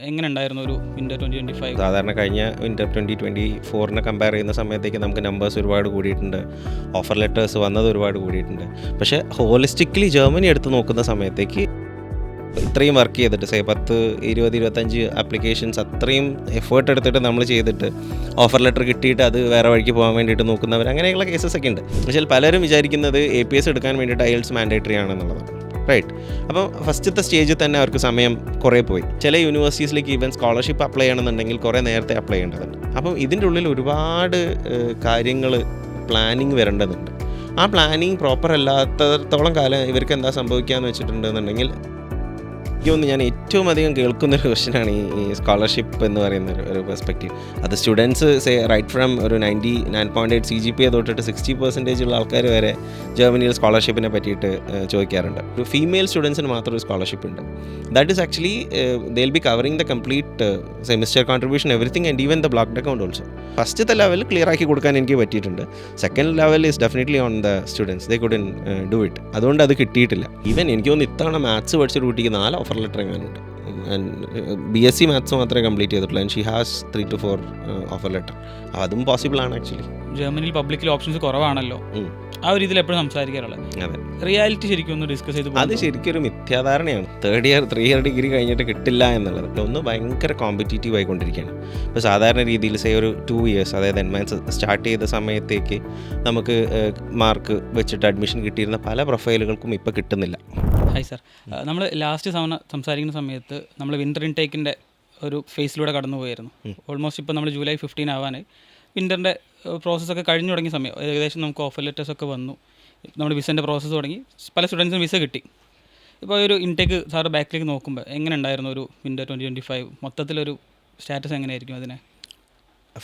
എങ്ങനെ ഉണ്ടായിരുന്നു ഒരു വിന്റർ 2025? സാധാരണ കഴിഞ്ഞ വിൻ്റർ 2024 കമ്പയർ ചെയ്യുന്ന സമയത്തേക്ക് നമുക്ക് നമ്പേഴ്സ് ഒരുപാട് കൂടിയിട്ടുണ്ട്. ഓഫർ ലെറ്റേഴ്സ് വന്നത് ഒരുപാട് കൂടിയിട്ടുണ്ട്. പക്ഷേ ഹോളിസ്റ്റിക്കലി ജർമ്മനി എടുത്ത് നോക്കുന്ന സമയത്തേക്ക് ഇത്രയും വർക്ക് ചെയ്തിട്ട് 10, 20, 25 ആപ്ലിക്കേഷൻസ് അത്രയും എഫേർട്ട് എടുത്തിട്ട് നമ്മൾ ചെയ്തിട്ട് ഓഫർ ലെറ്റർ കിട്ടിയിട്ട് അത് വേറെ വഴിക്ക് പോകാൻ വേണ്ടിയിട്ട് നോക്കുന്നവർ അങ്ങനെയുള്ള കേസസ് ഒക്കെ ഉണ്ട്. പക്ഷേ പലരും വിചാരിക്കുന്നത് APS എടുക്കാൻ വേണ്ടിയിട്ട് IELTS മാൻഡേറ്ററി ആണെന്നുള്ളതാണ്. റൈറ്റ്. അപ്പോൾ ഫസ്റ്റത്തെ സ്റ്റേജിൽ തന്നെ അവർക്ക് സമയം കുറേ പോയി. ചില യൂണിവേഴ്സിറ്റീസിലേക്ക് ഈവൻ സ്കോളർഷിപ്പ് അപ്ലൈ ചെയ്യണമെന്നുണ്ടെങ്കിൽ കുറേ നേരത്തെ അപ്ലൈ ചെയ്യേണ്ടതുണ്ട്. അപ്പം ഇതിൻ്റെ ഉള്ളിൽ ഒരുപാട് കാര്യങ്ങൾ പ്ലാനിങ് വരേണ്ടതുണ്ട്. ആ പ്ലാനിങ് പ്രോപ്പർ അല്ലാത്തടത്തോളം കാലം ഇവർക്ക് എന്താ സംഭവിക്കുകയെന്ന് വെച്ചിട്ടുണ്ടെന്നുണ്ടെങ്കിൽ എനിക്ക് ഞാൻ ഏറ്റവും അധികം കേൾക്കുന്നൊരു ക്വസ്റ്റ്യനാണ് ഈ സ്കോളർഷിപ്പ് എന്ന് പറയുന്ന ഒരു പെർസ്പെക്റ്റീവ്. അത് സ്റ്റുഡൻസ് റൈറ്റ് ഫ്രം ഒരു 99.8 CGPA തൊട്ടിട്ട് 60% ഉള്ള ആൾക്കാർ വരെ ജർമ്മനിയിൽ സ്കോളർഷിപ്പിനെ പറ്റിയിട്ട് ചോദിക്കാറുണ്ട്. ഒരു ഫീമെയിൽ സ്റ്റുഡൻസിന് മാത്രം ഒരു സ്കോളർഷിപ്പ് ഉണ്ട്. That is actually they will B covering the complete semester contribution everything and even the blocked account also. ഫസ്റ്റത്തെ ലെവൽ ക്ലിയർ ആക്കി കൊടുക്കാൻ എനിക്ക് പറ്റിയിട്ടുണ്ട്. Second level is definitely on the students. They couldn't do it. അതുകൊണ്ട് അത് കിട്ടിയിട്ടില്ല. Even എനിക്ക് തോന്നുന്നു ഇത്തവണ മാത്സ് പഠിച്ചൊരു കുട്ടിക്ക് 4 ഓഫർ ലെറ്റർ എങ്ങാനുണ്ട്. BSc മാത്സ് മാത്രമേ കംപ്ലീറ്റ് ചെയ്തിട്ടുള്ളൂ. And she has 3 to 4 offer letter. അതും പോസിബിൾ ആണ് ആക്ച്വലി. ജർമ്മനിയിൽ പബ്ലിക്കിൽ ഓപ്ഷൻസ് കുറവാണല്ലോ. ആ ഒരു രീതിയിൽ എപ്പോഴും സംസാരിക്കാറുള്ളത്. അതെ, റിയാലിറ്റി ശരിക്കും ഒന്ന് ഡിസ്കസ് ചെയ്ത് അത് ശരിക്കും ഒരു മിഥ്യാധാരണയാണ്. 3 ഇയർ ഡിഗ്രി കഴിഞ്ഞിട്ട് കിട്ടില്ല എന്നുള്ളത്. ഒന്ന് ഭയങ്കര കോമ്പറ്റീറ്റീവ് ആയിക്കൊണ്ടിരിക്കുകയാണ്. ഇപ്പോൾ സാധാരണ രീതിയിൽ ഒരു 2 ഇയേഴ്സ്, അതായത് എൻമാൻസ് സ്റ്റാർട്ട് ചെയ്ത സമയത്തേക്ക് നമുക്ക് മാർക്ക് വെച്ചിട്ട് അഡ്മിഷൻ കിട്ടിയിരുന്ന പല പ്രൊഫൈലുകൾക്കും ഇപ്പോൾ കിട്ടുന്നില്ല. ഹായ് സാർ, നമ്മൾ ലാസ്റ്റ് സംസാരിക്കുന്ന സമയത്ത് നമ്മൾ വിൻ്റർ ഇൻടേക്കിൻ്റെ ഒരു ഫേസിലൂടെ കടന്നു പോയിരുന്നു. ഓൾമോസ്റ്റ് ഇപ്പോൾ നമ്മൾ ജൂലൈ 15 ആവാനായി. വിൻ്ററിൻ്റെ പ്രോസസ്സൊക്കെ കഴിഞ്ഞു തുടങ്ങിയ സമയം ഏകദേശം നമുക്ക് ഓഫർ ലെറ്റേഴ്സൊക്കെ വന്നു. നമ്മുടെ വിസൻ്റെ പ്രോസസ്സ് തുടങ്ങി. പല സ്റ്റുഡൻസിനും വിസ കിട്ടി. ഇപ്പോൾ ഒരു ഇൻടേക്ക് സാറ് ബാക്കിലേക്ക് നോക്കുമ്പോൾ എങ്ങനെ ഉണ്ടായിരുന്നു ഒരു വിൻ്റർ 2025? മൊത്തത്തിലൊരു സ്റ്റാറ്റസ് എങ്ങനെയായിരിക്കും അതിനെ?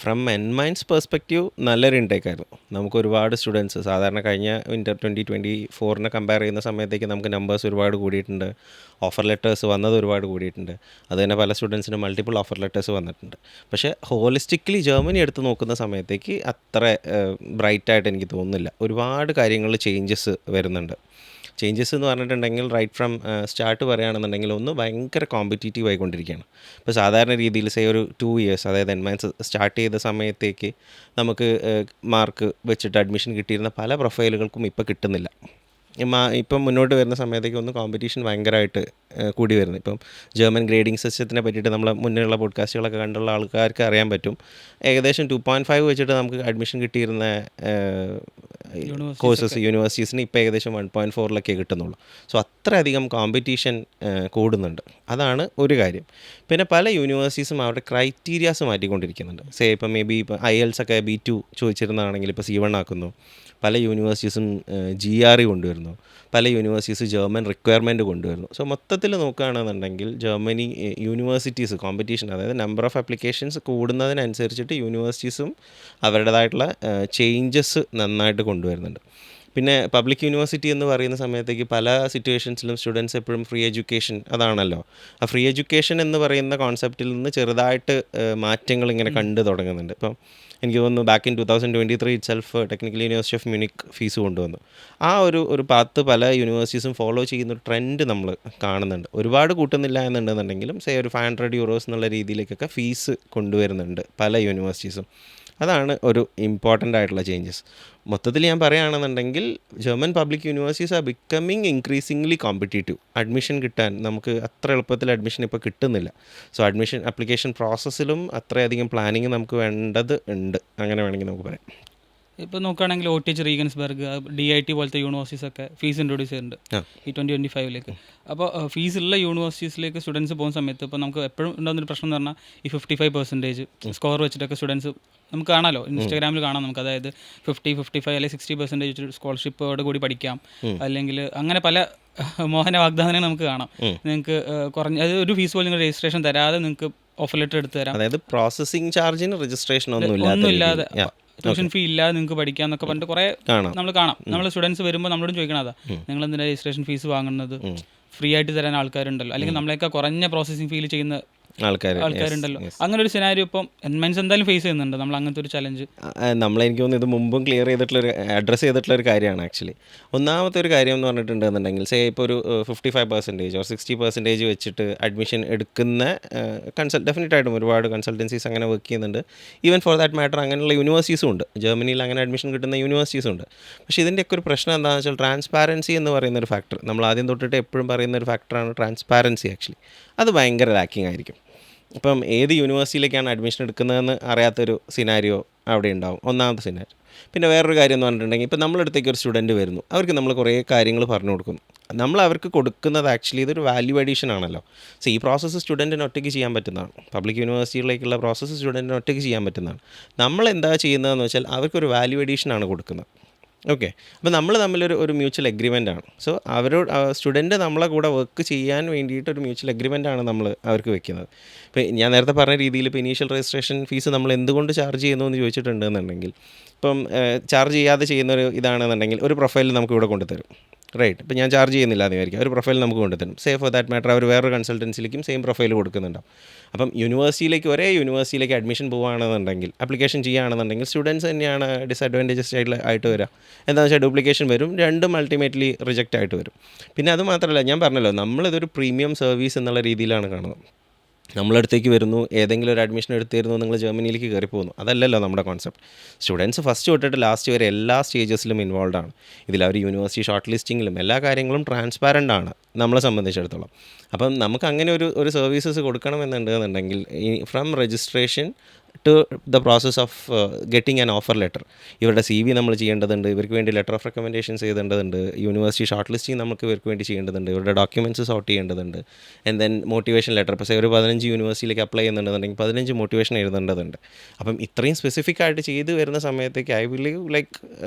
ഫ്രം എൻമൈൻസ് പെർസ്പെക്റ്റീവ് നല്ലൊരു ഇൻടേക്കായിരുന്നു. നമുക്ക് ഒരുപാട് സ്റ്റുഡൻസ് സാധാരണ കഴിഞ്ഞ വിൻ്റർ 2024 കമ്പയർ ചെയ്യുന്ന സമയത്തേക്ക് നമുക്ക് നമ്പേഴ്സ് ഒരുപാട് കൂടിയിട്ടുണ്ട്. ഓഫർ ലെറ്റേഴ്സ് വന്നത് ഒരുപാട് കൂടിയിട്ടുണ്ട്. അത് തന്നെ പല സ്റ്റുഡൻസിന് മൾട്ടിപ്പിൾ ഓഫർ ലെറ്റേഴ്സ് വന്നിട്ടുണ്ട്. പക്ഷേ ഹോളിസ്റ്റിക്കലി ജർമ്മനി എടുത്ത് നോക്കുന്ന സമയത്തേക്ക് അത്ര ബ്രൈറ്റായിട്ട് എനിക്ക് തോന്നുന്നില്ല. ഒരുപാട് കാര്യങ്ങളിൽ ചേഞ്ചസ് വരുന്നുണ്ട്. ചേഞ്ചസ് എന്ന് പറഞ്ഞിട്ടുണ്ടെങ്കിൽ റൈറ്റ് ഫ്രം സ്റ്റാർട്ട് പറയുകയാണെന്നുണ്ടെങ്കിൽ ഒന്ന് ഭയങ്കര കോമ്പറ്റീറ്റീവ് ആയിക്കൊണ്ടിരിക്കുകയാണ്. ഇപ്പോൾ സാധാരണ രീതിയിൽ ഒരു 2 ഇയേഴ്സ്, അതായത് എൻമാൻസ് സ്റ്റാർട്ട് ചെയ്ത സമയത്തേക്ക് നമുക്ക് മാർക്ക് വെച്ചിട്ട് അഡ്മിഷൻ കിട്ടിയിരുന്ന പല പ്രൊഫൈലുകൾക്കും ഇപ്പോൾ കിട്ടുന്നില്ല. ഇപ്പം മുന്നോട്ട് വരുന്ന സമയത്തേക്ക് ഒന്ന് കോമ്പറ്റീഷൻ ഭയങ്കരമായിട്ട് കൂടി വരുന്നത്. ഇപ്പം ജർമ്മൻ ഗ്രേഡിംഗ് സിസ്റ്റത്തിനെ പറ്റിയിട്ട് നമ്മളെ മുന്നിലുള്ള പോഡ്കാസ്റ്റുകളൊക്കെ കണ്ടുള്ള ആൾക്കാർക്ക് അറിയാൻ പറ്റും. ഏകദേശം 2.5 വെച്ചിട്ട് നമുക്ക് അഡ്മിഷൻ കിട്ടിയിരുന്ന കോഴ്സസ് യൂണിവേഴ്സിറ്റീസിന് ഇപ്പോൾ ഏകദേശം 1.4 കിട്ടുന്നുള്ളൂ. സോ അത്രയധികം കോമ്പറ്റീഷൻ കൂടുന്നുണ്ട്. അതാണ് ഒരു കാര്യം. പിന്നെ പല യൂണിവേഴ്സിറ്റീസും അവരുടെ ക്രൈറ്റീരിയാസ് മാറ്റിക്കൊണ്ടിരിക്കുന്നുണ്ട്. ഇപ്പം മേ ബി ഇപ്പോൾ IELTS ഒക്കെ B2 ചോദിച്ചിരുന്നതാണെങ്കിൽ ഇപ്പോൾ C1 ആക്കുന്നു. പല യൂണിവേഴ്സിറ്റീസും GRE കൊണ്ടുവരുന്നു. പല യൂണിവേഴ്സിറ്റീസ് ജർമ്മൻ റിക്വയർമെൻറ്റ് കൊണ്ടുവരുന്നു. സോ മൊത്തത്തിൽ നോക്കുകയാണെന്നുണ്ടെങ്കിൽ ജർമ്മനി യൂണിവേഴ്സിറ്റീസ് കോമ്പറ്റീഷൻ, അതായത് നമ്പർ ഓഫ് ആപ്ലിക്കേഷൻസ് കൂടുന്നതിനനുസരിച്ചിട്ട് യൂണിവേഴ്സിറ്റീസും അവരുടേതായിട്ടുള്ള ചേഞ്ചസ് നന്നായിട്ട് കൊണ്ടുവരുന്നുണ്ട്. പിന്നെ പബ്ലിക് യൂണിവേഴ്സിറ്റി എന്ന് പറയുന്ന സമയത്തേക്ക് പല സിറ്റുവേഷൻസിലും സ്റ്റുഡൻസ് എപ്പോഴും ഫ്രീ എഡ്യൂക്കേഷൻ അതാണല്ലോ. ആ ഫ്രീ എഡ്യൂക്കേഷൻ എന്ന് പറയുന്ന കോൺസെപ്റ്റിൽ നിന്ന് ചെറുതായിട്ട് മാറ്റങ്ങൾ ഇങ്ങനെ കണ്ടു തുടങ്ങുന്നുണ്ട്. ഇപ്പം എനിക്ക് തോന്നുന്നു back in 2023 itself technical university of Munich fees കൊണ്ടുവന്നു. ആ ഒരു പാത്ത് പല യൂണിവേഴ്സിറ്റീസും ഫോളോ ചെയ്യുന്ന ഒരു ട്രെൻഡ് നമ്മൾ കാണുന്നുണ്ട്. ഒരുപാട് കൂട്ടുന്നില്ല എന്നുണ്ടെന്നുണ്ടെങ്കിലും ഒരു 500 euros എന്നുള്ള രീതിയിലേക്കൊക്കെ ഫീസ് കൊണ്ടുവരുന്നുണ്ട് പല യൂണിവേഴ്സിറ്റീസും. അതാണ് ഒരു ഇമ്പോർട്ടൻ്റ് ആയിട്ടുള്ള ചേഞ്ചസ്. മൊത്തത്തിൽ ഞാൻ പറയുകയാണെന്നുണ്ടെങ്കിൽ German public universities are becoming increasingly competitive. Admission കിട്ടാൻ നമുക്ക് അത്ര എളുപ്പത്തിൽ അഡ്മിഷൻ ഇപ്പോൾ കിട്ടുന്നില്ല. സോ അഡ്മിഷൻ ആപ്ലിക്കേഷൻ പ്രോസസ്സിലും അത്രയധികം പ്ലാനിങ് നമുക്ക് വേണ്ടത് ഉണ്ട്, അങ്ങനെ വേണമെങ്കിൽ നമുക്ക് പറയാം. ഇപ്പോൾ നോക്കുകയാണെങ്കിൽ OTH റീഗൻസ്ബർഗ്, DIT പോലത്തെ യൂണിവേഴ്സിറ്റീസൊക്കെ ഫീസ് ഇൻട്രൊഡ്യൂസ് ചെയ്യുന്നുണ്ട് ഈ 2025. അപ്പോൾ ഫീസുള്ള യൂണിവേഴ്സിറ്റീസിലേക്ക് സ്റ്റുഡൻസ് പോകുന്ന സമയത്ത് ഇപ്പോൾ നമുക്ക് എപ്പോഴും ഉണ്ടാകുന്നൊരു പ്രശ്നം എന്ന് പറഞ്ഞാൽ ഈ 55% സ്കോർ വെച്ചിട്ടൊക്കെ സ്റ്റുഡൻസ് നമുക്ക് കാണാമല്ലോ, ഇൻസ്റ്റാഗ്രാമിൽ കാണാം നമുക്ക്. അതായത് 50, 55 അല്ലെങ്കിൽ 60% സ്കോളർഷിപ്പോട് കൂടി പഠിക്കാം, അല്ലെങ്കിൽ അങ്ങനെ പല മോഹന വാഗ്ദാനങ്ങൾ നമുക്ക് കാണാം. നിങ്ങൾക്ക് കുറഞ്ഞ ഒരു ഫീസ് പോലും നിങ്ങൾ രജിസ്ട്രേഷൻ തരാതെ നിങ്ങൾക്ക് ഓഫർ ലെറ്റർ എടുത്ത് തരാം. അതായത് പ്രോസസ്സിംഗ് ചാർജിന് രജിസ്ട്രേഷൻ ഒന്നുമില്ലാതെ ട്യൂഷൻ ഫീ ഇല്ലാതെ നിങ്ങൾക്ക് പഠിക്കാമെന്നൊക്കെ പറഞ്ഞിട്ട് കുറേ നമ്മൾ കാണാം. നമ്മൾ സ്റ്റുഡൻസ് വരുമ്പോൾ നമ്മളോട് ചോദിക്കണം, അതാ നിങ്ങൾ എന്തിനാണ് രജിസ്ട്രേഷൻ ഫീസ് വാങ്ങുന്നത്, ഫ്രീ ആയിട്ട് തരാൻ ആൾക്കാരുണ്ടല്ലോ, അല്ലെങ്കിൽ നമ്മളെയൊക്കെ കുറഞ്ഞ പ്രോസസ്സിംഗ് ഫീൽ ചെയ്യുന്ന ആൾക്കാരുണ്ടല്ലോ. അങ്ങനെ ഒരു സിനാരിയോ ഇപ്പം എൻമൈൻസ് എന്തായാലും ഫേസ് ചെയ്യുന്നുണ്ട് നമ്മൾ അങ്ങനത്തെ ഒരു ചലഞ്ച്. എനിക്ക് തോന്നുന്നു ഇത് മുമ്പും ക്ലിയർ ചെയ്തിട്ടുള്ളൊരു അഡ്രസ്സ് ചെയ്തിട്ടുള്ളൊരു കാര്യമാണ് ആക്ച്വലി. ഒന്നാമത്തെ ഒരു കാര്യം എന്ന് പറഞ്ഞിട്ടുണ്ടെന്നുണ്ടെങ്കിൽ ഇപ്പോൾ ഒരു 55% ഓർ 60% വെച്ചിട്ട് അഡ്മിഷൻ എടുക്കുന്ന ഡെഫിനറ്റായിട്ടും ഒരുപാട് കൺസൾട്ടൻസീസ് അങ്ങനെ വർക്ക് ചെയ്യുന്നുണ്ട്. ഈവൻ ഫോർ ദാറ്റ് മാറ്റർ അങ്ങനെയുള്ള യൂണിവേഴ്സിറ്റീസും ഉണ്ട്. ജർമ്മനിയിൽ അങ്ങനെ അഡ്മിഷൻ കിട്ടുന്ന യൂണിവേഴ്സിറ്റീസും ഉണ്ട്. പക്ഷേ ഇതിൻ്റെയൊക്കെ ഒരു പ്രശ്നം എന്താണെന്ന് വെച്ചാൽ ട്രാൻസ്പാരൻസി എന്ന് പറയുന്നൊരു ഫാക്ടർ, നമ്മൾ ആദ്യം തൊട്ടിട്ട് എപ്പോഴും പറയുന്ന ഒരു ഫാക്ടറാണ് ട്രാൻസ്പാരൻസി. ആക്ച്വലി അത് ഭയങ്കര ലാക്കിംഗ് ആയിരിക്കും. ഇപ്പം ഏത് യൂണിവേഴ്സിറ്റിയിലേക്കാണ് അഡ്മിഷൻ എടുക്കുന്നതെന്ന് അറിയാത്തൊരു സിനാരിയോ അവിടെ ഉണ്ടാവും, ഒന്നാമത്തെ സിനാരിയോ. പിന്നെ വേറൊരു കാര്യം എന്ന് പറഞ്ഞിട്ടുണ്ടെങ്കിൽ ഇപ്പോൾ നമ്മളടുത്തേക്ക് ഒരു സ്റ്റുഡൻറ്റ് വരുന്നു, അവർക്ക് നമ്മൾ കുറേ കാര്യങ്ങൾ പറഞ്ഞു കൊടുക്കും. നമ്മൾ അവർക്ക് കൊടുക്കുന്നത് ആക്ച്വലി ഇതൊരു വാല്യൂ അഡീഷൻ ആണല്ലോ. സോ ഈ പ്രോസസ്സ് സ്റ്റുഡൻറ്റിന് ഒറ്റയ്ക്ക് ചെയ്യാൻ പറ്റുന്നതാണ്. പബ്ലിക് യൂണിവേഴ്സിറ്റിയിലേക്കുള്ള പ്രോസസ്സ് സ്റ്റുഡൻറ്റിന് ഒറ്റയ്ക്ക് ചെയ്യാൻ പറ്റുന്നതാണ്. നമ്മൾ എന്താ ചെയ്യുന്നതെന്ന് വെച്ചാൽ അവർക്കൊരു വാല്യൂ അഡീഷനാണ് കൊടുക്കുന്നത്. ഓക്കെ, അപ്പോൾ നമ്മൾ തമ്മിലൊരു മ്യൂച്വൽ എഗ്രിമെൻ്റ് ആണ്. സോ സ്റ്റുഡൻറ്റ് നമ്മളെ കൂടെ വർക്ക് ചെയ്യാൻ വേണ്ടിയിട്ട് ഒരു മ്യൂച്വൽ എഗ്രിമെൻ്റ് ആണ് നമ്മൾ അവർക്ക് വെക്കുന്നത്. ഇപ്പോൾ ഞാൻ നേരത്തെ പറഞ്ഞ രീതിയിൽ ഇപ്പോൾ ഇനീഷ്യൽ രജിസ്ട്രേഷൻ ഫീസ് നമ്മൾ എന്തുകൊണ്ട് ചാർജ് ചെയ്യുന്നു എന്ന് ചോദിച്ചിട്ടുണ്ടെന്നുണ്ടെങ്കിൽ, ഇപ്പം ചാർജ് ചെയ്യാതെ ചെയ്യുന്നൊരു ഇതാണെന്നുണ്ടെങ്കിൽ ഒരു പ്രൊഫൈൽ നമുക്ക് ഇവിടെ കൊണ്ടുതരും. റൈറ്റ്, ഇപ്പോൾ ഞാൻ ചാർജ് ചെയ്യുന്നില്ല എന്ന് വിചാരിക്കുക, ഒരു പ്രൊഫൈൽ നമുക്ക് കൊണ്ടുതരും. ഫോർ ദാറ്റ് മാറ്റർ അവർ വേറൊരു കൺസൾട്ടൻസിലേക്കും സെയിം പ്രൊഫൈൽ കൊടുക്കുന്നുണ്ടാവും. അപ്പം ഒരേ യൂണിവേഴ്സിറ്റിയിലേക്ക് അഡ്മിഷൻ പോകുകയാണെന്നുണ്ടെങ്കിൽ, ആപ്ലിക്കേഷൻ ചെയ്യുകയാണെന്നുണ്ടെങ്കിൽ സ്റ്റുഡൻസ് തന്നെയാണ് ഡിസഡ്വാൻറ്റേജസ് ആയിട്ട് വരിക. എന്താണെന്ന് വെച്ചാൽ ഡ്യൂപ്ലിക്കേഷൻ വരും, രണ്ടും അൾട്ടിമേറ്റ്ലി റിജക്റ്റ് ആയിട്ട് വരും. പിന്നെ അത് മാത്രമല്ല, ഞാൻ പറഞ്ഞല്ലോ നമ്മളിതൊരു പ്രീമിയം സർവീസ് എന്നുള്ള രീതിയിലാണ് കാണുന്നത്. നമ്മളടുത്തേക്ക് വരുന്നു, ഏതെങ്കിലും ഒരു അഡ്മിഷൻ എടുത്ത് തരുന്നു, നിങ്ങൾ ജർമ്മനിയിലേക്ക് കയറി പോകുന്നു, അതല്ലല്ലോ നമ്മുടെ കോൺസെപ്റ്റ്. സ്റ്റുഡൻസ് ഫസ്റ്റ് തൊട്ടിട്ട് ലാസ്റ്റ് വരെ എല്ലാ സ്റ്റേജസിലും ഇൻവോൾവ് ആണ്. ഇതിൽ അവർ യൂണിവേഴ്സിറ്റി ഷോർട്ട് ലിസ്റ്റിങ്ങിലും എല്ലാ കാര്യങ്ങളും ട്രാൻസ്പാരൻ്റ് ആണ് നമ്മളെ സംബന്ധിച്ചിടത്തോളം. അപ്പം നമുക്ക് അങ്ങനെ ഒരു സർവീസസ് കൊടുക്കണമെന്നുണ്ടെന്നുണ്ടെങ്കിൽ from registration to the process of getting an offer letter, ഇവരുടെ CV നമ്മൾ ചെയ്യേണ്ടതുണ്ട്, ഇവർക്ക് വേണ്ടി ലെറ്റർ ഓഫ് റെക്കമെൻഡേഷൻസ് ചെയ്യേണ്ടതുണ്ട്, യൂണിവേഴ്സിറ്റി ഷോർട്ട് ലിസ്റ്റിംഗ് നമുക്ക് ഇവർക്ക് വേണ്ടി ചെയ്യേണ്ടതുണ്ട്, ഇവരുടെ ഡോക്യുമെൻറ്റ്സ് സോർട്ട് ചെയ്യേണ്ടതുണ്ട്, ആൻഡ് ദെൻ മോട്ടിവേഷൻ ലെറ്റർ. ഇപ്പോൾ ഒരു 15 യൂണിവേഴ്സിറ്റിയിലേക്ക് അപ്ലൈ ചെയ്യുന്നുണ്ടെന്നുണ്ടെങ്കിൽ 15 മോട്ടിവേഷൻ എഴുതേണ്ടതുണ്ട്. അപ്പം ഇത്രയും സ്പെസിഫിക് ആയിട്ട് ചെയ്ത് വരുന്ന സമയത്തേക്ക് I believe like